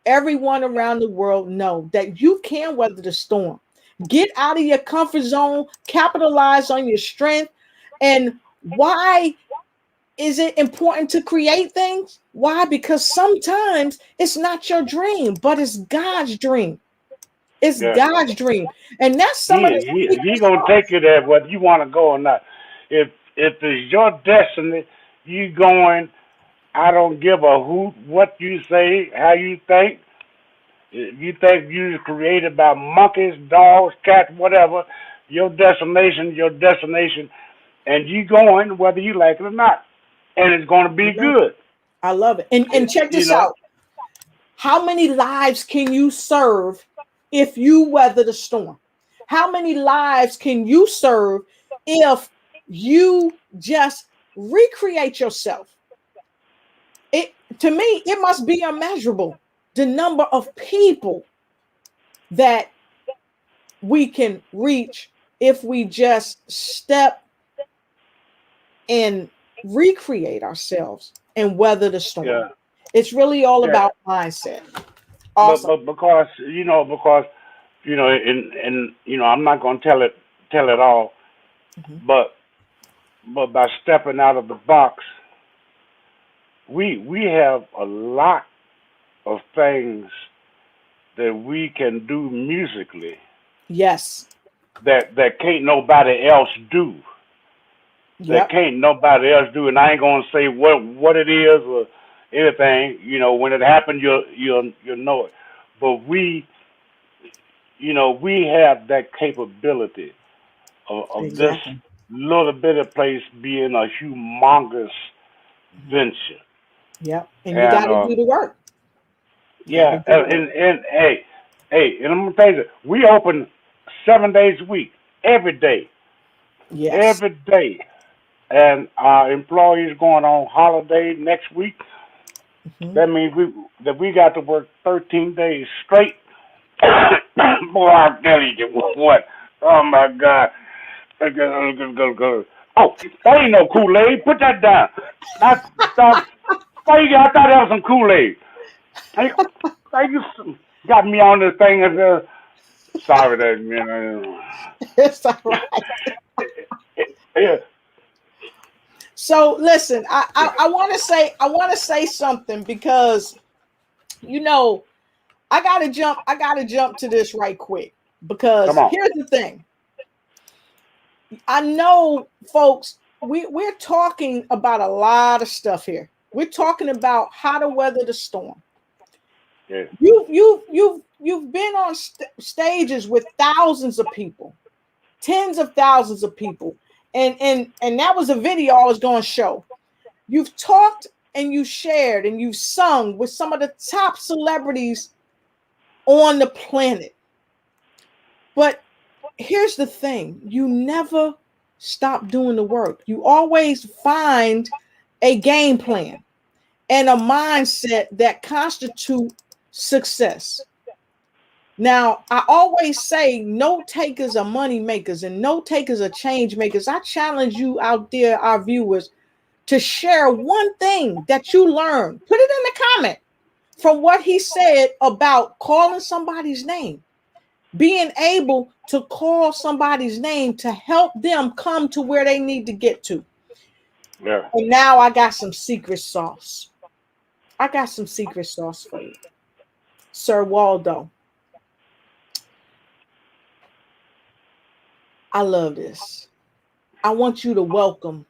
everyone around the world know that you can weather the storm. Get out of your comfort zone, capitalize on your strength. And why is it important to create things? Why? Because sometimes it's not your dream, but it's God's dream. It's Yeah. God's dream. And that's He some of the he secret gonna sauce. take you there whether you want to go or not. If it's your destiny, you going. I don't give a hoot what you say, how you think. If you think you was created by monkeys, dogs, cats, whatever, your destination, and you going whether you like it or not, and it's gonna I be love it. good. I love it. And check You this know, out. How many lives can you serve if you weather the storm? How many lives can you serve if you just recreate yourself? To me, it must be immeasurable, the number of people that we can reach if we just step and recreate ourselves and weather the storm. Yeah, It's really all yeah. about mindset. Awesome. But and I'm not gonna tell it all, Mhm. but by stepping out of the box, we have a lot of things that we can do musically Yes. that can't nobody else do. That Yep. can't nobody else do, and I ain't gonna say what it is or anything. When it happens, you'll know it. But we have that capability of this Exactly. little bit of place being a humongous Mhm. venture. Yep. And you got And to do the work. You got to yeah, do the work. and and I'm gonna tell you, we open 7 days a week, every day, Yes. every day. And our employees going on holiday next week. Mhm. That means we got to work 13 days straight. Boy, I tell you what. Oh my God. Go. Oh, that ain't no Kool-Aid. Put that down. I thought that was some Kool-Aid. Hey, you got me on this thing. Sorry that It's all right. yeah. So listen, I want to say something because you know I gotta jump to this right quick Come because on. here's the thing. I know, folks, we're talking about a lot of stuff here. We're talking about how to weather the storm. Yeah. You've been on stages with thousands of people, tens of thousands of people, and that was a video I was going to show. You've talked and you shared and you've sung with some of the top celebrities on the planet. But here's the thing, you never stop doing the work. You always find a game plan and a mindset that constitute success. Now, I always say no takers are money makers and no takers are change makers. I challenge you out there, our viewers, to share one thing that you learned. Put it in the comment from what he said about calling somebody's name, being able to call somebody's name to help them come to where they need to get to. Yeah. And now I got some secret sauce. I got some secret sauce for you. Sir Waldo, I love this. I want you to welcome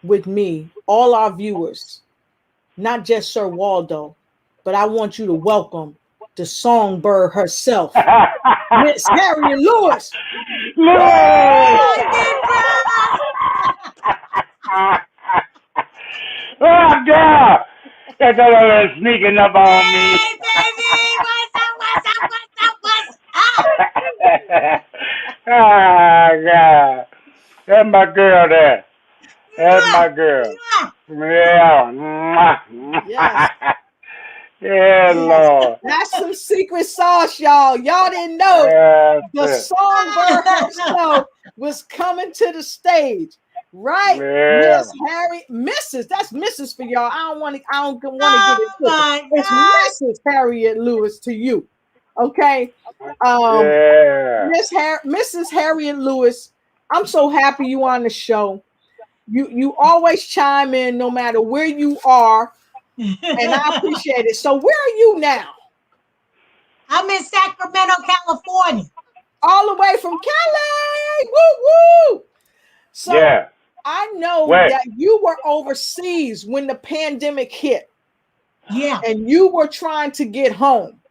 with me all our viewers, not just Sir Waldo, but I want you to welcome the songbird herself, Miss Harriet Lewis. Louis! Oh God! That's all sneaking up on me. Hey, baby! What's up? Oh God! That's my girl there. That's my Mwah! girl. Mwah! Yeah. Mwah. Yes, Yeah, Yes. Lord. that's some secret sauce, y'all. Y'all didn't know That's the it. songbird herself was coming to the stage, right? Yeah. Miss Harry, Mrs. That's Mrs. for y'all. I don't want to get it Oh twisted. my It's God! Mrs. Harriet Lewis to you, okay? Um, Yeah. Mrs. Harriet Lewis, I'm so happy you on the show. You always chime in no matter where you are, and I appreciate it. So where are you now? I'm in Sacramento, California. All the way from Cali. Woo woo. So Yeah. I know Wait. that you were overseas when the pandemic hit Yeah. and you were trying to get home.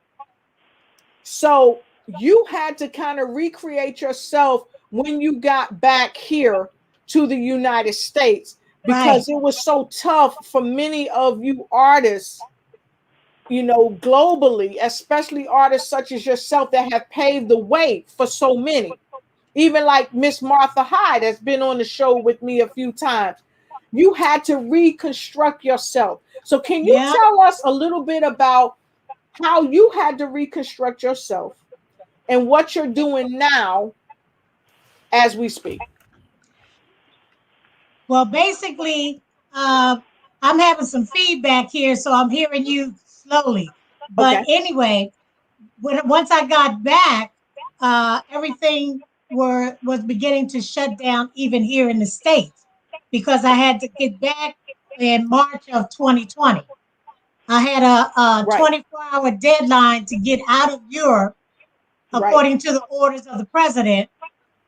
So you had to kind of recreate yourself when you got back here to the United States because Right. it was so tough for many of you artists, globally, especially artists such as yourself that have paved the way for so many. Even like Miss Martha Hyde has been on the show with me a few times. You had to reconstruct yourself. So can you Yeah. tell us a little bit about how you had to reconstruct yourself and what you're doing now as we speak? Well, basically, I'm having some feedback here, so I'm hearing you slowly. But Okay. anyway, once I got back, everything was beginning to shut down, even here in the States, because I had to get back in March of 2020. I had a Right. 24-hour deadline to get out of Europe, Right. according to the orders of the president.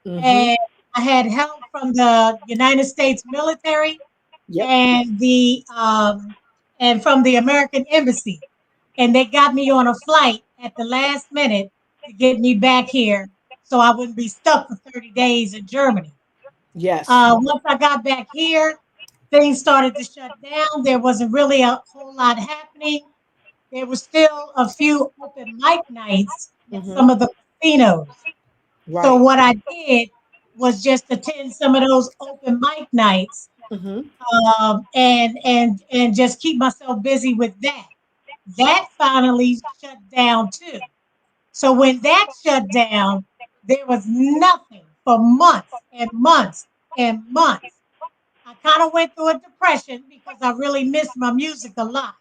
Mm-hmm. And I had help from the United States military Yep. and and from the American embassy, and they got me on a flight at the last minute to get me back here, so I wouldn't be stuck for 30 days in Germany. Yes. Once I got back here, things started to shut down. There wasn't really a whole lot happening. There was still a few open mic nights at Mm-hmm. some of the casinos. So Right. what I did was just attend some of those open mic nights, Mm-hmm. and just keep myself busy with that. That finally shut down too. So when that shut down, there was nothing for months and months and months. I kind of went through a depression because I really missed my music a lot.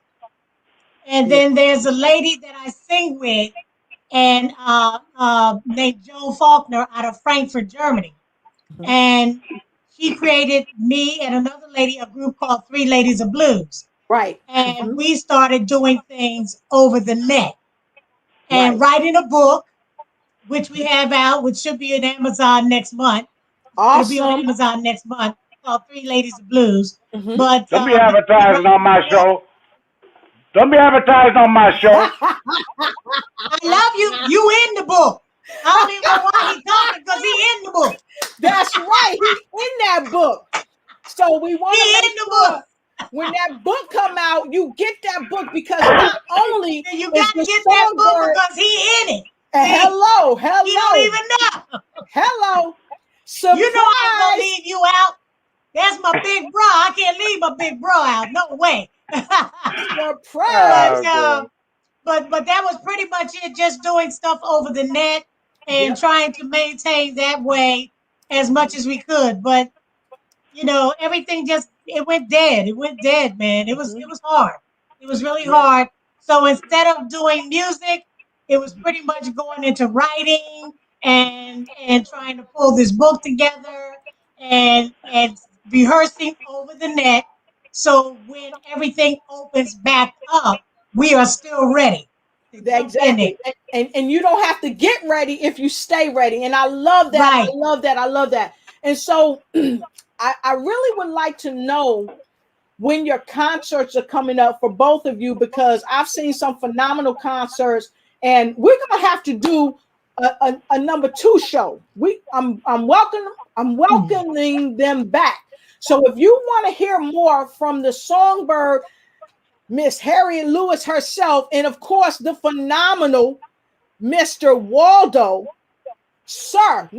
And Yeah. then there's a lady that I sing with, and named Joan Faulkner out of Frankfurt, Germany. Mm-hmm. And she created me and another lady a group called Three Ladies of Blues. Right. And Mm-hmm. we started doing things over the net and Right. writing a book, which we have out, which should be on Amazon next month. It'll be on Awesome. Amazon next month, called Three Ladies of Blues. Mm-hmm. But Don't be we advertising wrote on my the book. show. Don't be advertising on my show. I love you. You in the book. I don't even know why he talking, because he in the book. That's right. He's in that book. So we want to He make in the sure book. when that book come out, you get that book because not only And you is got to the get that book songbird because he in it. See, hello, you don't hello, even know. hello, You know I ain't gonna surprise, leave you out. That's my big bro. I can't leave my big bro out. No way. surprise. but Oh, God. but that was pretty much it. Just doing stuff over the net and Yep. trying to maintain that way as much as we could. But everything just it went dead. It went dead, man. It was hard. It was really Yeah. hard. So instead of doing music, it was pretty much going into writing and trying to pull this book together and rehearsing over the net. So when everything opens back up, we are still ready to jump in there. Exactly. And you don't have to get ready if you stay ready. And I love that. I Right. love that. I love that. And so I really would like to know when your concerts are coming up for both of you, because I've seen some phenomenal concerts, and we're gonna have to do a number 2 show. I'm welcoming them back. So if you want to hear more from the songbird, Miss Harriet Lewis herself, and of course the phenomenal Mr. Waldo, Sir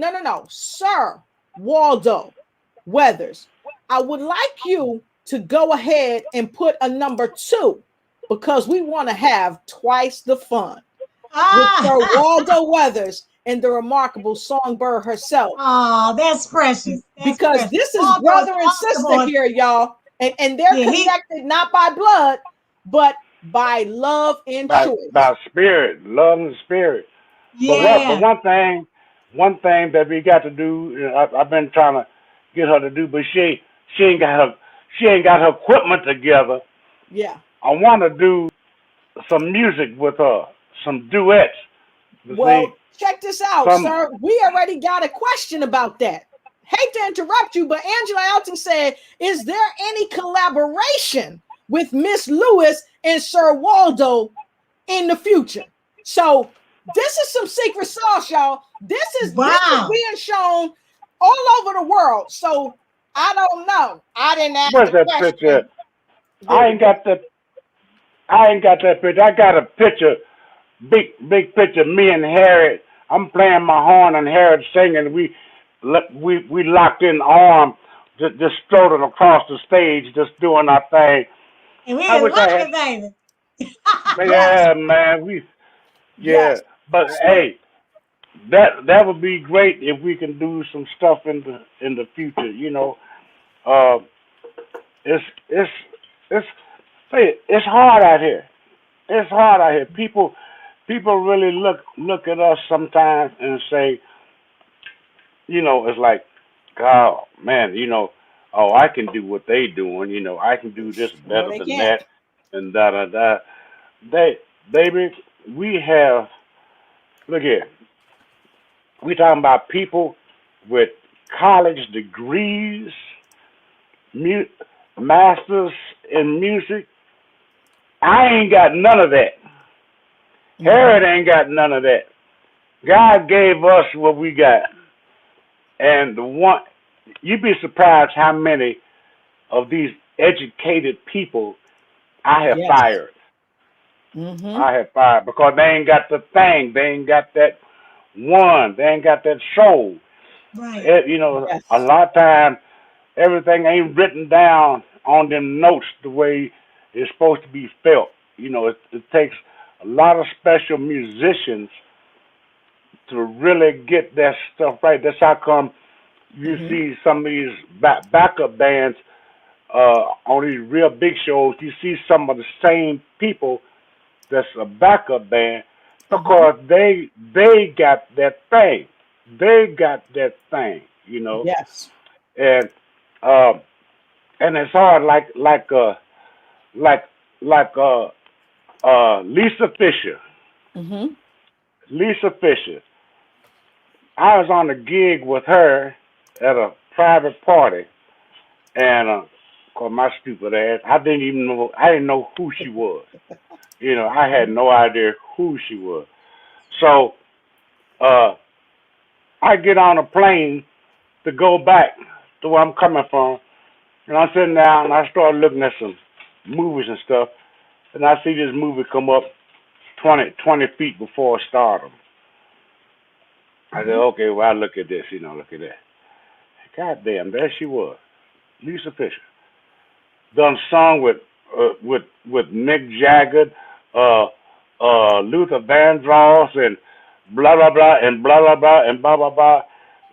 Waldo Weathers, I would like you to go ahead and put a number 2, because we want to have twice the fun with Sir Waldo Weathers and the remarkable songbird herself, Oh, that's precious. That's because precious. this is Waldo's brother and awesome sister on. here, y'all, and they're Yeah, connected not by blood, but by love and choice. By spirit, love and spirit. But yeah. one thing that we got to do, I've been trying to get her to do, but she ain't got her equipment together. Yeah. I want to do some music with her, some duets. You see, Well, check this out, some sir. We already got a question about that. Hate to interrupt you, but Angela Alton said, is there any collaboration with Miss Lewis and Sir Waldo in the future? So this is some secret sauce, y'all. This is Wow. being shown all over the world. So I don't know. I didn't ask where's the that picture? question. There I we ain't go. got that. I ain't got that picture. I got a picture, big picture. Me and Harriet. I'm playing my horn and Harriet singing. We locked in arm, just strolling across the stage, just doing our thing. And we I is wish I had. looking, baby. Yes, Yeah, man. Yeah. yes. But So hey, that would be great if we can do some stuff in the future. Uh, it's it's it's it's hard out here. It's hard out here. People really look at us sometimes and say, it's like, oh man, oh, I can do what they doing. I can do this no, better they than can't. that, and da da da. They, baby, we have. Look here. We talking about people with college degrees, mu- masters in music. I ain't got none of that. Mm-hmm. Harriet ain't got none of that. God gave us what we got, and you'd be surprised how many of these educated people I have Yes. fired. Mm-hmm. I have fired because they ain't got the thing. They ain't got that one. They ain't got that soul. Right. A Yes. lot of times everything ain't written down on them notes the way it's supposed to be felt. It takes a lot of special musicians to really get that stuff right. That's how come you Mm-hmm. see some of these backup bands on these real big shows. You see some of the same people that's a backup band Mm-hmm. because they got that thing. They got that thing. Yes. And um, and it's hard like like Lisa Fisher. Mm-hmm. Lisa Fisher. I was on a gig with her at a private party, and called my stupid ass. I didn't know who she was. I had no idea who she was. So uh, I get on a plane to go back to where I'm coming from, and I'm sitting down and I start looking at some movies and stuff, and I see this movie come up 20 feet before stardom. I said, Mm-hmm. okay, well, I look at this, look at that. God damn, there she was, Lisa Fisher. Done song with Mick Jagger, uh, Luther Vandross, and blah blah blah and blah blah blah and blah blah blah,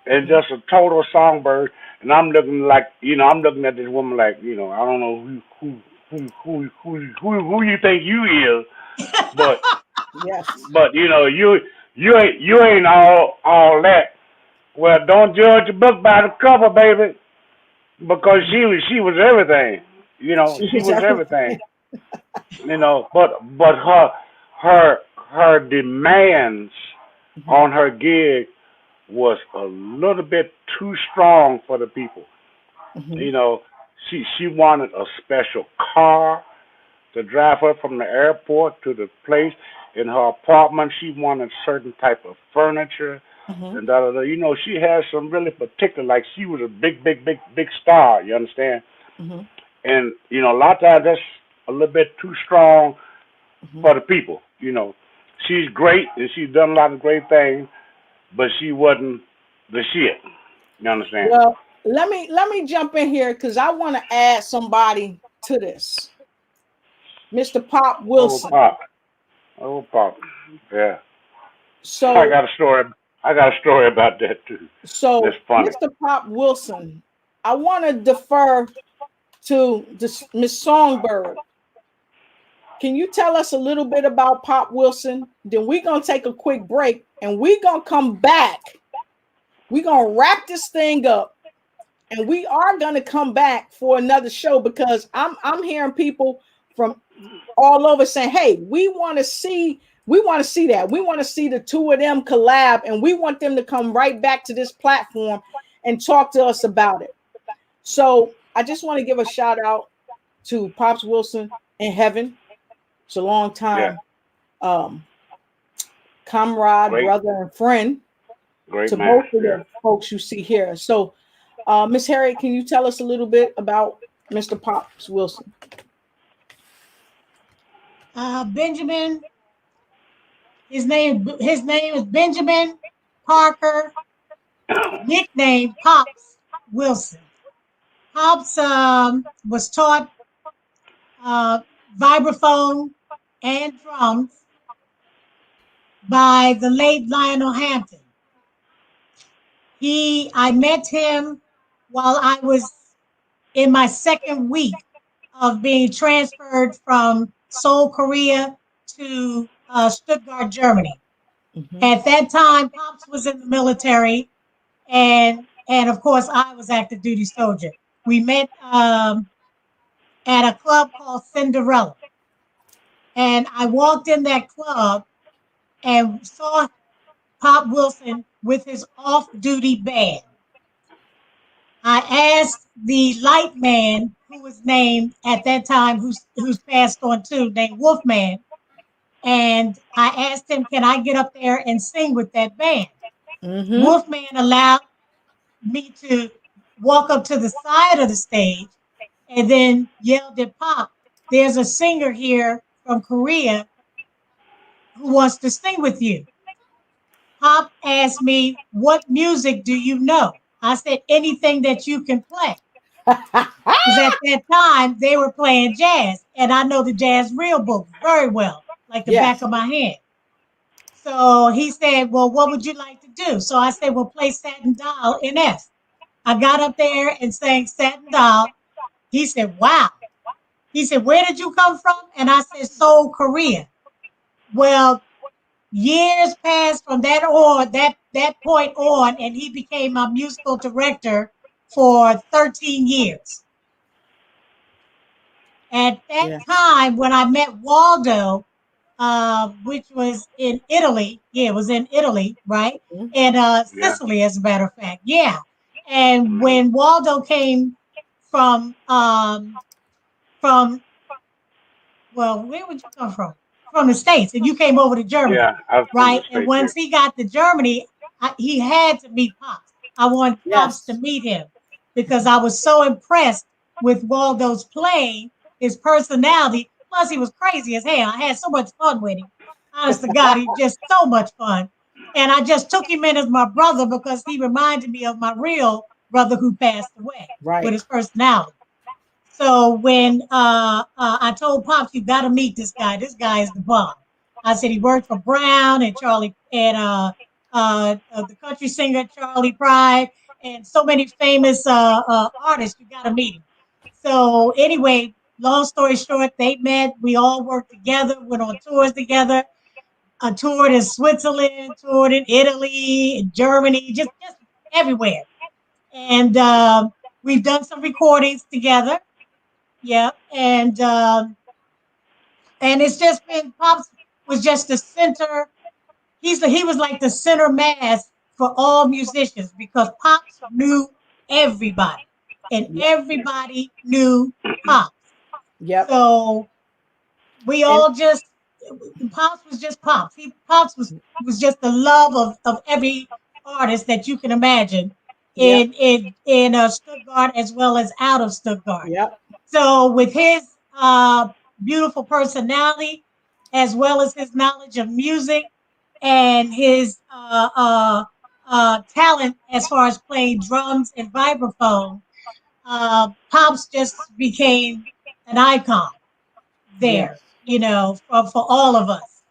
and Mm-hmm. just a total songbird. And I'm looking like, I'm looking at this woman like, I don't know who you think you is, but Yes. you ain't all that. Well, don't judge a book by the cover, baby, because Mm-hmm. she was everything. She She was was everything. everything. But her demands Mm-hmm. on her gig was a little bit too strong for the people. Mm-hmm. You know, she wanted a special car to drive her from the airport to the place. In her apartment, she wanted certain type of furniture Mm-hmm. and da da da. She has some really particular, like she was a big star. You understand? Mm-hmm. And a lot of times that's a little bit too strong Mm-hmm. for the people. She's great and she's done a lot of great things, but she wasn't the shit. You understand? Well, let me jump in here because I want to add somebody to this. Mr. Pop Oh Wilson. pop, oh pop, yeah. I So got a story. I got a story about that too. That's so funny. Mr. Pop Wilson, I want to defer to this Miss Songbird. Can you tell us a little bit about Pop Wilson? Then we're gonna take a quick break and we're gonna come back. We're gonna wrap this thing up and we are gonna come back for another show because I'm hearing people from all over saying, hey, we want to see that. We want to see the two of them collab and we want them to come right back to this platform and talk to us about it. So I just want to give a shout out to Pops Wilson in heaven. It's a long Yeah, time um, comrade, great, brother, and friend great to man. both of Yeah. the folks you see here. So, Miss Harriet, can you tell us a little bit about Mr. Pops Wilson? Benjamin, his name is Benjamin Parker, nicknamed Pops Wilson. Pops was taught vibraphone and drums by the late Lionel Hampton. I met him while I was in my second week of being transferred from Seoul, Korea to Stuttgart, Germany. Mhm. At that time, Pops was in the military, and of course I was active duty soldier. We met at a club called Cinderella, and I walked in that club and saw Pop Wilson with his off-duty band. I asked the light man who was named at that time, who's passed on too, named Wolfman, and I asked him, "Can I get up there and sing with that band?" Mhm. Wolfman allowed me to walk up to the side of the stage and then yelled at Pop, "There's a singer here from Korea who wants to sing with you." Pop asked me, "What music do you know?" I said, "Anything that you can play." Because at that time they were playing jazz, and I know the jazz real book very well, like the back Yes. of my hand. So he said, "Well, what would you like to do?" So I said, "Well, play Satin Doll in F." I got up there and sang Satin Doll. He said, "Wow." He said, "Where did you come from?" And I said, "Seoul, Korea." Well, years passed from that point on, and he became my musical director for 13 years. At that Yes. time, when I met Waldo, which was in Italy, yeah, it was in Italy, right? Mhm. And Yeah. Sicily, as a matter of fact, yeah. And Hmm. when Waldo came from from well, where would you come from? From the States, and you came over to Germany, Yeah, I was from the right? And States, yeah. once he got to Germany, he had to meet Pops. I wanted Pops to Yes. meet him because I was so impressed with Waldo's playing, his personality. Plus, he was crazy as hell. I had so much fun with him. Honest to God, he just so much fun. And I just took him in as my brother because he reminded me of my real brother who passed away with Right. his personality. So when I told Pops, "You got to meet this guy. This guy is the bomb." I said he worked for Brown and Charlie and the country singer Charlie Pride and so many famous artists. You got to meet him. So anyway, long story short, they met. We all worked together, went on tours together. I toured in Switzerland, toured in Italy, in Germany, just everywhere. And we've done some recordings together. Yeah, and it's just been Pops was just the center. He was like the center mass for all musicians because Pops knew everybody, and Yep. everybody knew Pops. Yep. So we And all just Pops was just Pops. Pops was just the love of every artist that you can imagine yep. in Stuttgart as well as out of Stuttgart. Yep. So with his beautiful personality, as well as his knowledge of music and his talent as far as playing drums and vibraphone, Pops just became an icon Yes. there, for all of us.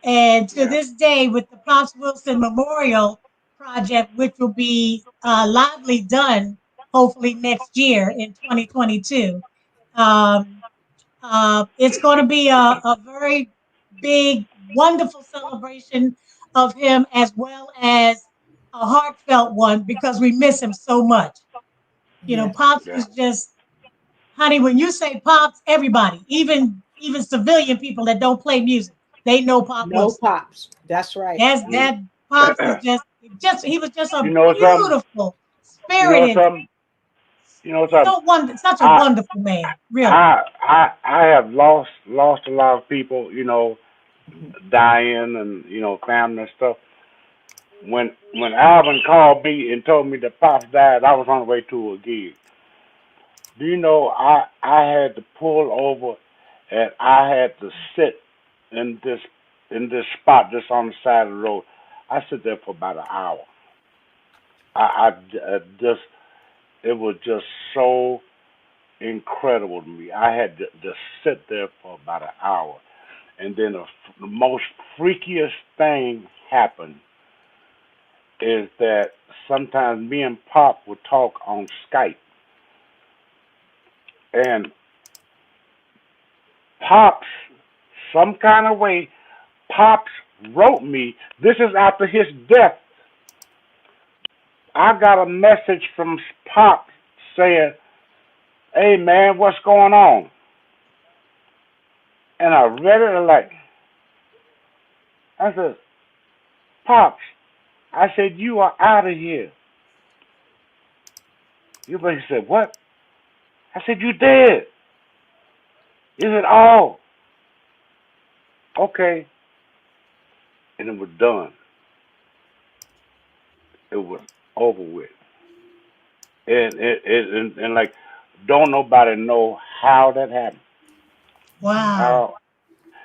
And to Yeah. this day, with the Pops Wilson Memorial Project, which will be lively done hopefully next year in 2022, um, it's going to be a very big, wonderful celebration of him as well as a heartfelt one because we miss him so much. Yes. Pops Yeah. was just, honey, when you say Pops, everybody, even civilian people that don't play music, they know Pop No Wilson. pops. That's right. That's Mm. that Pops is just he was just You a know something? beautiful, You know spirited, something? You know something? such a I wonderful man, really. I have lost a lot of people, Mhm. dying and family and stuff. When Alvin called me and told me that Pops died, I was on the way to a gig. Do you know I had to pull over and I had to sit in this spot just on the side of the road. I sit there for about an hour. I just it was just so incredible to me. I had to just sit there for about an hour, and then the most freakiest thing happened is that sometimes me and Pop would talk on Skype, and Pops, some kind of way, Pops wrote me. This is after his death. I got a message from Pop saying, "Hey man, what's going on?" And I read it and like, I said, "Pops," I said, "you are out of here." He said, "What?" I said, "You dead." He said, "Oh, okay." And it was done. It was over with. And like, don't nobody know how that happened. Wow. How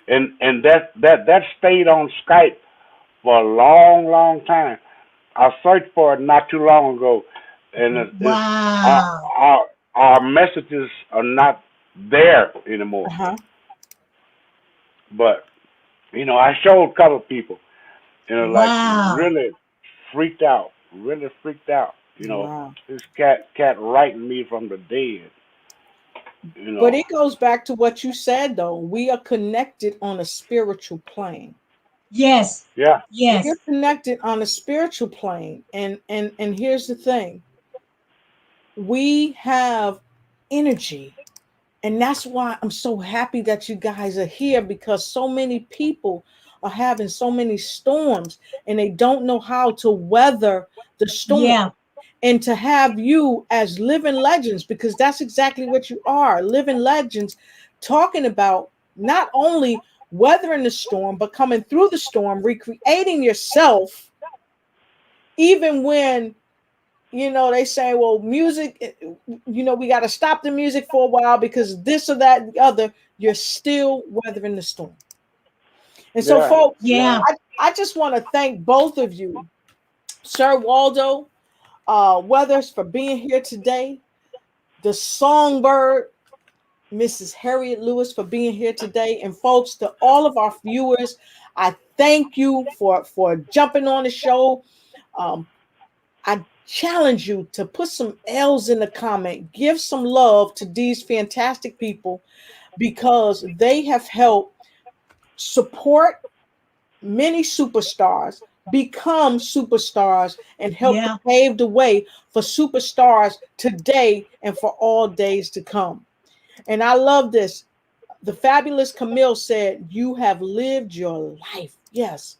and that stayed on Skype for a long, long time. I searched for it not too long ago, and it's our, Wow. our our messages are not there anymore. Uh-huh. But I showed a couple of people, like Wow. really freaked out, really freaked out. Wow. This cat writing me from the dead. But it goes back to what you said, though. We are connected on a spiritual plane. Yes. Yeah, Yes. We're connected on a spiritual plane. And here's the thing. We have energy. And that's why I'm so happy that you guys are here, because so many people are having so many storms and they don't know how to weather the storm. Yeah. And to have you as living legends, because that's exactly what you are, living legends, talking about not only weathering the storm, but coming through the storm, recreating yourself, even when they say, well, music, we got to stop the music for a while because this or that and the other. You're still weathering the storm. And so, yeah, folks, yeah. Yeah. I just want to thank both of you, Sir Waldo Weathers, for being here today, the Songbird, Mrs. Harriet Lewis, for being here today, and folks, to all of our viewers, I thank you for jumping on the show. I challenge you to put some L's in the comment, give some love to these fantastic people, because they have helped support many superstars become superstars and help to Yeah. pave the way for superstars today and for all days to come. And I love this. The fabulous Camille said, "You have lived your life, yes,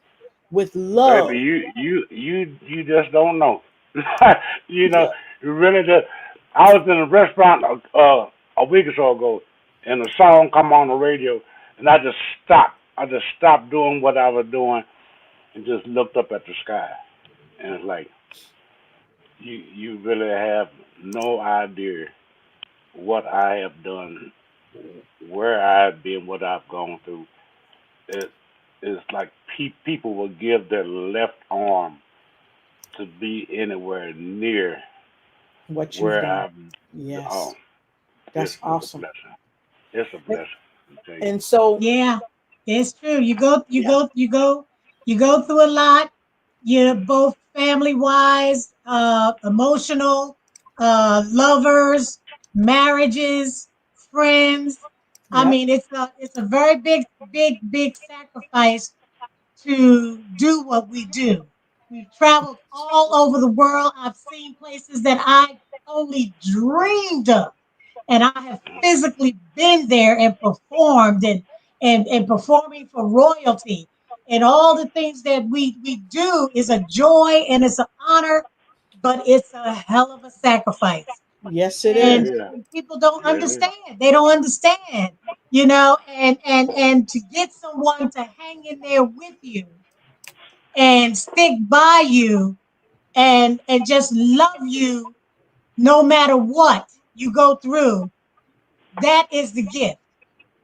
with Baby, love." you just don't know. you know, Yeah. you really just. I was in a restaurant a week or so ago, and a song come on the radio, and I just stopped. I just stopped doing what I was doing and just looked up at the sky, and it's like you really have no idea what I have done, where I've been, what I've gone through. It is like people will give their left arm to be anywhere near What you've where done. I'm. Oh, Yes, it's that's it's a awesome. blessing. It's a blessing. I tell you. And so, Yeah. It's true. You go, you yeah, go, you go, you go through a lot. You're both family wise, emotional, lovers, marriages, friends. I yep, mean, it's a very big sacrifice to do what we do. We've traveled all over the world. I've seen places that I only dreamed of. And I have physically been there and performed and performing for royalty. And all the things that we do is a joy and it's an honor, but it's a hell of a sacrifice. yes, it Yeah, And is. yeah, people don't yeah. It is. understand. They don't understand, and to get someone to hang in there with you and stick by you and just love you no matter what you go through, that is the gift,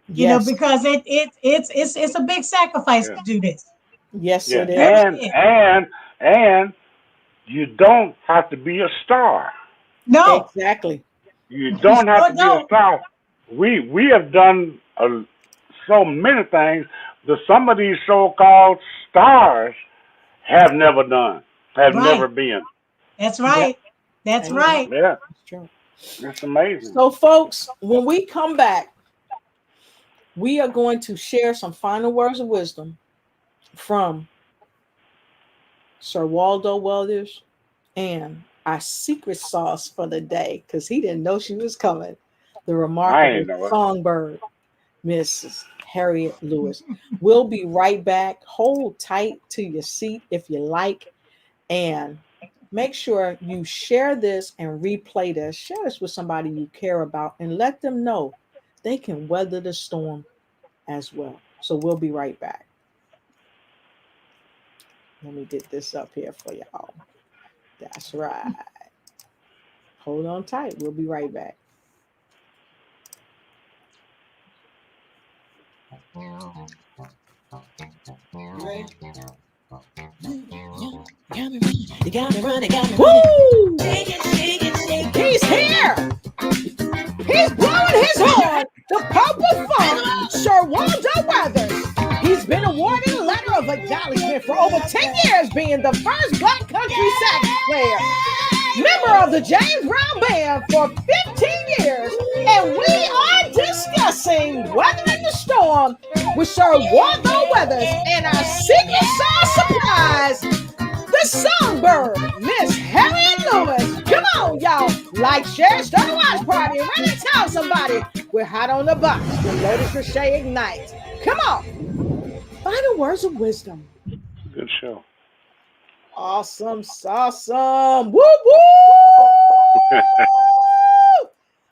Yes, because it's a big sacrifice Yeah, to do this. yes, yeah. it Really is. And is. and you don't have to be a star. No, Exactly. You You don't have sure to be a don't. star. We have done so many things that some of these so-called stars have never done, have Right. never been. That's Yep. right. That's Amen. right. Yeah, That's true. it's amazing. So, folks, when we come back, we are going to share some final words of wisdom from Sir Waldo Weathers and our secret sauce for the day, because he didn't know she was coming, the I remarkable ain't know it. songbird, Mrs. Harriet Lewis. We'll be right back. Hold tight to your seat if you like, and make sure you share this and replay this. Share this with somebody you care about and let them know they can weather the storm as well. So we'll be right back. Let me get this up here for y'all. That's right. Hold on tight. We'll be right back. Woo! He's here. He's blowing his horn. The Purple Funk, Sir Waldo Weathers. He's been awarded a letter of acknowledgement for over 10 years being the first black country sax player. Member of the James Brown Band for 15 years. And we are discussing Weathering the Storm with Sir Waldo Weathers and our secret sauce surprise, the songbird, Miss Harriet Lewis. Come on, y'all. Like, share, start a watch party, and run and tell somebody we're hot on the box when Lotus Richey ignites. Come on. Final words of wisdom. Good show. Awesome, awesome. Woo, woo!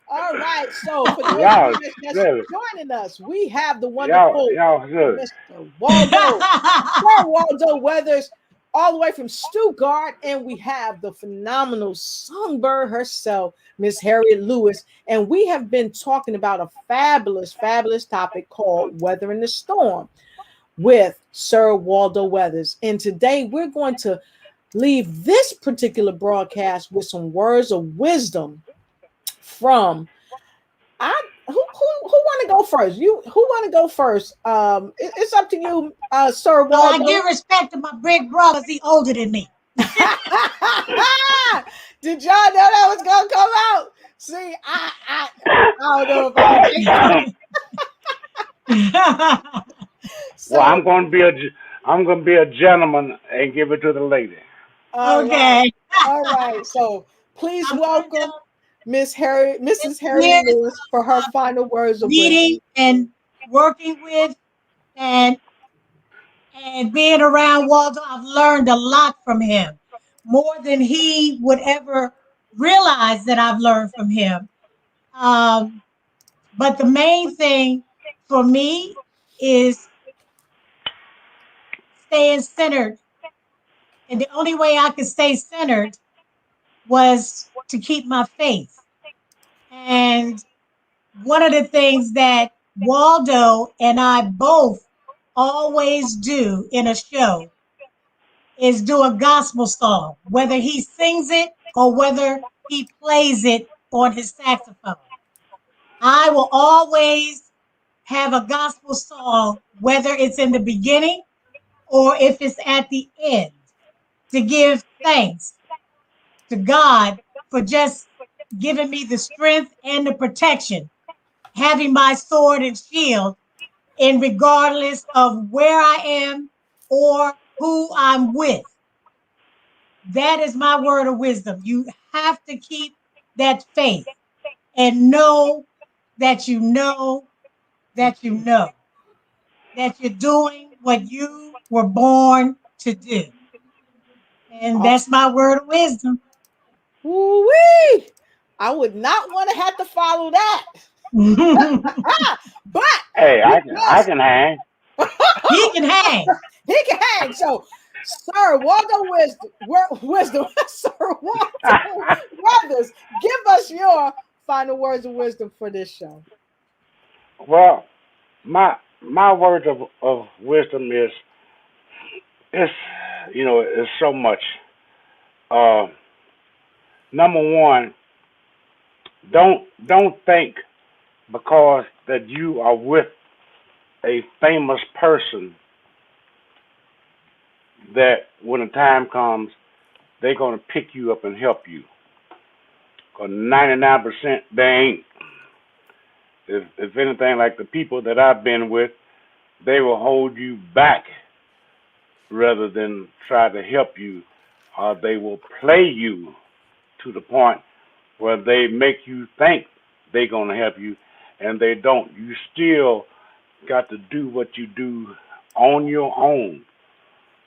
All right. So, for those of Y'all you that's good. joining us, we have the Y'all, wonderful y'all good. Mr. Waldo, Sir Waldo Weathers, all the way from Stuttgart, and we have the phenomenal songbird herself, Miss Harriet Lewis, and we have been talking about a fabulous, fabulous topic called Weathering the Storm with Sir Waldo Weathers. And today we're going to leave this particular broadcast with some words of wisdom from who want to go first? You who want to go first? It's up to you, Sir Well, I Waldo. give respect to my big brother. He older than me. Did y'all know that was gonna come out? See, I don't know if I can take that. So, Well, I'm gonna be a gentleman and give it to the lady. all right, Okay. all right. So please I'm welcome Miss Harriet, Mrs. Harriet years Lewis, for her final words of wisdom. meeting and working with and being around Waldo. I've learned a lot from him, more than he would ever realize that I've learned from him. Um, but the main thing for me is staying centered. And the only way I could stay centered was to keep my faith. And one of the things that Waldo and I both always do in a show is do a gospel song, whether he sings it or whether he plays it on his saxophone. I will always have a gospel song, whether it's in the beginning or if it's at the end, to give thanks to God for just giving me the strength and the protection, having my sword and shield, and regardless of where I am or who I'm with. That is my word of wisdom. You have to keep that faith and know that you know that you know that you're doing what you were born to do. And that's my word of wisdom. Woo-wee! I would not want to have to follow that. But Hey, I because can hang. He can hang. he can hang. So, Sir Waldo Wisdom, Sir Waldo Brothers, give us your final words of wisdom for this show. Well, my words of wisdom is is so much. Uh, Number one, Don't think because that you are with a famous person that when the time comes they're gonna pick you up and help you. Cause 99% they ain't. If anything, like the people that I've been with, they will hold you back rather than try to help you, or they will play you to the point where they make you think they're gonna help you, and they don't. You still got to do what you do on your own.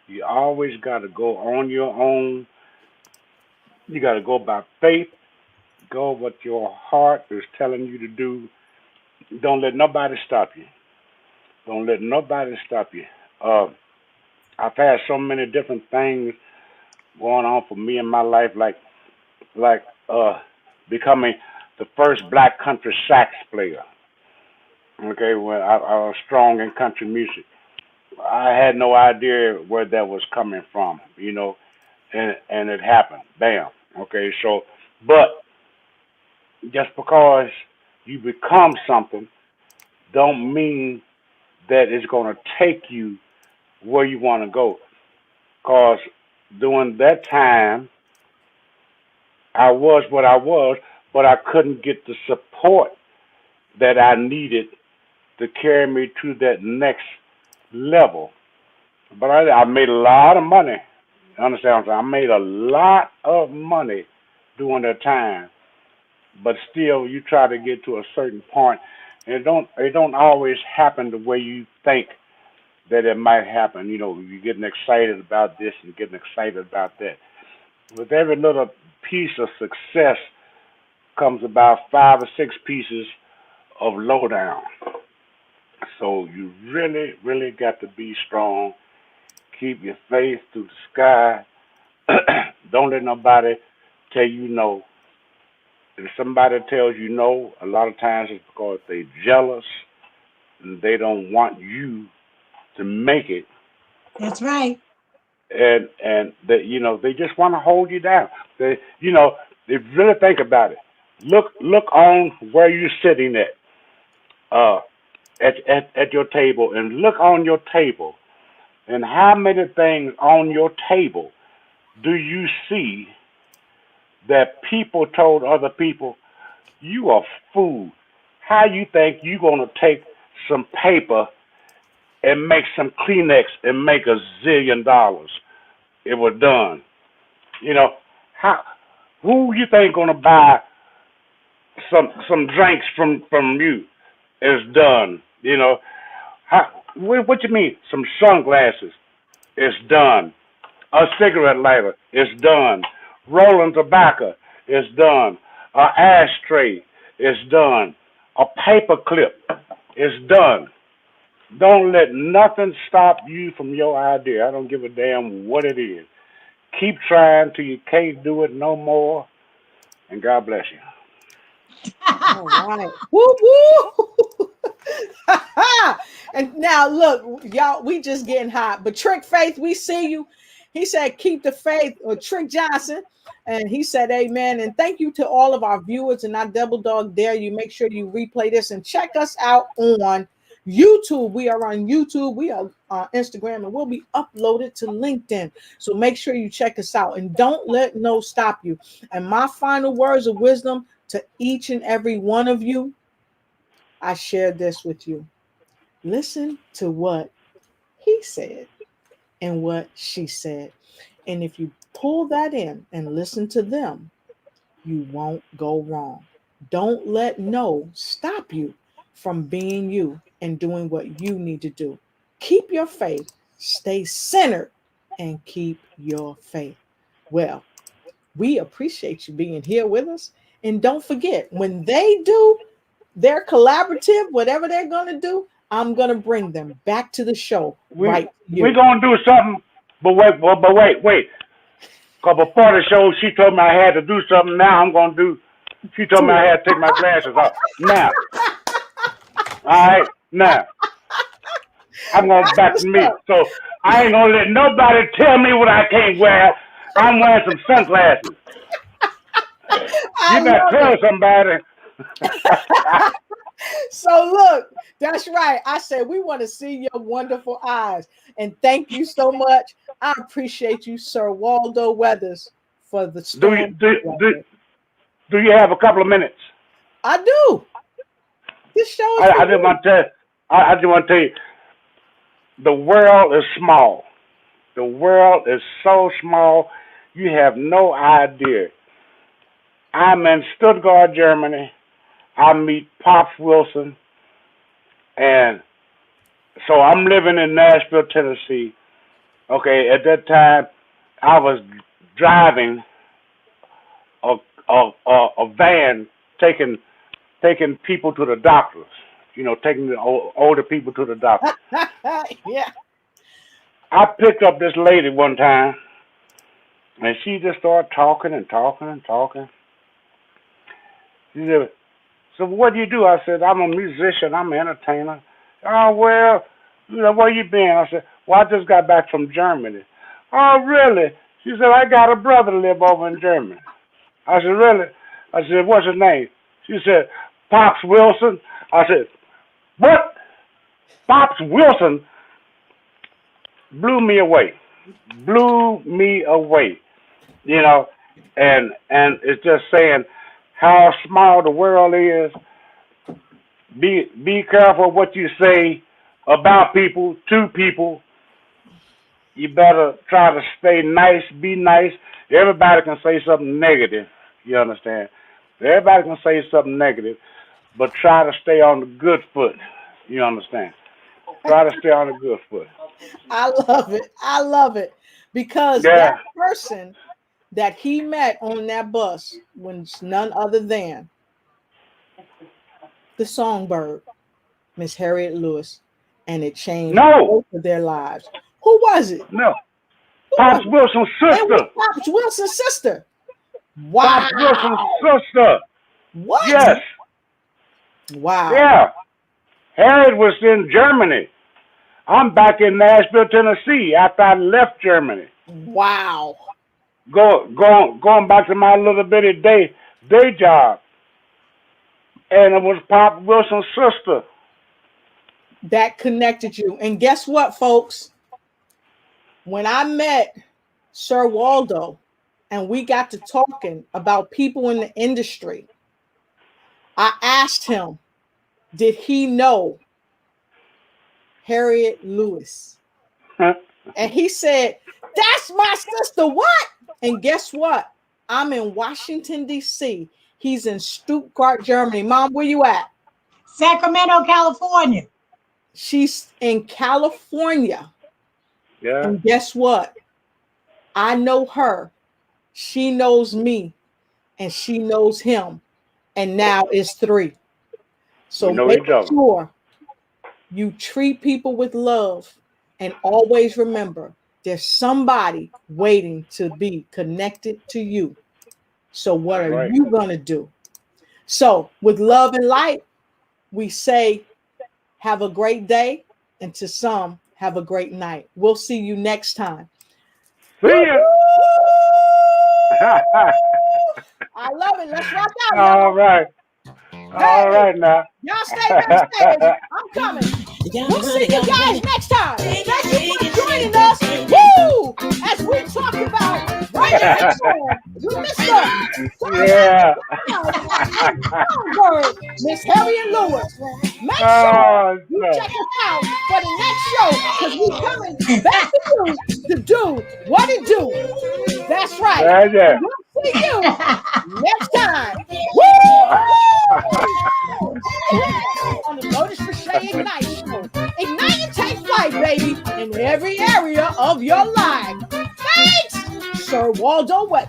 You always got to go on your own. You got to go by faith. Go what your heart is telling you to do. Don't let nobody stop you. Don't let nobody stop you. I've had so many different things going on for me in my life, like becoming the first black country sax player. Okay, when I was strong in country music, I had no idea where that was coming from, and it happened. Bam. Okay, so, but just because you become something, don't mean that it's going to take you where you want to go. Cause during that time, I was what I was, but I couldn't get the support that I needed to carry me to that next level. But I made a lot of money. Understand what I'm saying? I made a lot of money during that time. But still, you try to get to a certain point, and it don't always happen the way you think that it might happen. You're getting excited about this and getting excited about that. With every little piece of success comes about 5 or 6 pieces of lowdown. So you really, really got to be strong. Keep your faith through the sky. Don't let nobody tell you no. If somebody tells you no, a lot of times it's because they're jealous and they don't want you to make it. That's right. And they just want to hold you down. They really think about it. Look on where you're sitting uh, at your table, and look on your table, and how many things on your table do you see that people told other people, you are fool. How you think you gonna take some paper and make some Kleenex and make $1 zillion? It was done. How who you think gonna buy some drinks from you? It's done. What you mean? Some sunglasses? It's done. A cigarette lighter? It's done. Rolling tobacco? It's done. A ashtray? It's done. A paper clip? It's done. Don't let nothing stop you from your idea. I don't give a damn what it is. Keep trying till you can't do it no more, and God bless you. All right. Woo woo. And now look, y'all, we just getting hot. But Trick Faith, we see you. He said, keep the faith, or Trick Johnson. And he said, amen. And thank you to all of our viewers. And I double dog dare you. Make sure you replay this and check us out on YouTube. We are on YouTube. We are on Instagram, and we'll be uploaded to LinkedIn. So make sure you check us out, and don't let no stop you. And my final words of wisdom to each and every one of you, I shared this with you. Listen to what he said and what she said. And if you pull that in and listen to them, you won't go wrong. Don't let no stop you from being you and doing what you need to do. Keep your faith, stay centered, and keep your faith. Well, we appreciate you being here with us. And don't forget, when they do their collaborative, whatever they're going to do, I'm going to bring them back to the show. We're going to do something, but wait. Because before the show, she told me I had to do something. Now I'm going to do, she told me I had to take my glasses off. Now. All right, now. I'm going back to me. So I ain't going to let nobody tell me what I can't wear. I'm wearing some sunglasses. You better tell somebody. So look, that's right. I said we want to see your wonderful eyes. And thank you so much. I appreciate you, Sir Waldo Weathers, for the storm. Do you have a couple of minutes? I do. This show is I just want to tell I just want to tell you, the world is small. The world is so small, you have no idea. I'm in Stuttgart, Germany. I meet Pops Wilson, and so I'm living in Nashville, Tennessee. Okay, at that time, I was driving a van taking people to the doctors. You know, taking the older people to the doctor. Yeah. I picked up this lady one time, and she just started talking and talking and talking. She said, "So what do you do?" I said, "I'm a musician. I'm an entertainer." "Oh, well, you know, where you been?" I said, "Well, I just got back from Germany." "Oh, really?" She said, "I got a brother live over in Germany." I said, "Really?" I said, "What's his name?" She said, "Pops Wilson." I said, "What?" Pops Wilson blew me away. Blew me away. You know, and it's just saying how small the world is. Be careful what you say about people, to people. You better try to stay nice, be nice. Everybody can say something negative, you understand? Everybody can say something negative, but try to stay on the good foot, you understand? Try to stay on the good foot. I love it. I love it. Because Yeah. that person that he met on that bus was none other than the songbird, Miss Harriet Lewis, and it changed both of their lives. Who was it? No. Who Pops was it? Wilson's It was sister. Pops Wilson's sister. Wow. Pops Wilson's sister. What? Yes. Wow. Yeah. Harriet was in Germany. I'm back in Nashville, Tennessee after I left Germany. Wow. Going back to my little bitty day job. And it was Pop Wilson's sister. That connected you. And guess what, folks? When I met Sir Waldo and we got to talking about people in the industry, I asked him, did he know Harriet Lewis? And he said, "That's my sister." What? And guess what? I'm in Washington, D.C. He's in Stuttgart, Germany. Mom, where you at? Sacramento, California. She's in California. Yeah. And guess what? I know her. She knows me. And she knows him. And now it's 3. So make sure you treat people with love. And always remember, there's somebody waiting to be connected to you. So what are you going to do? So with love and light, we say, have a great day. And to some, have a great night. We'll see you next time. See ya. I love it. Let's rock out. All right. All right now. Y'all stay backstage. I'm coming. We'll see you guys next time. Thank you for joining us. Woo! As we talk about writing with Mr. Yeah. Miss Harriet Lewis. Make sure you check us out for the next show because we're coming back to you to do what it do. That's right. Yeah. We'll see you next time. Woo! On the Lotus Crochet Ignite Show. Ignite and take flight, baby, in every area of your life. Thanks, Sir Waldo Weathers.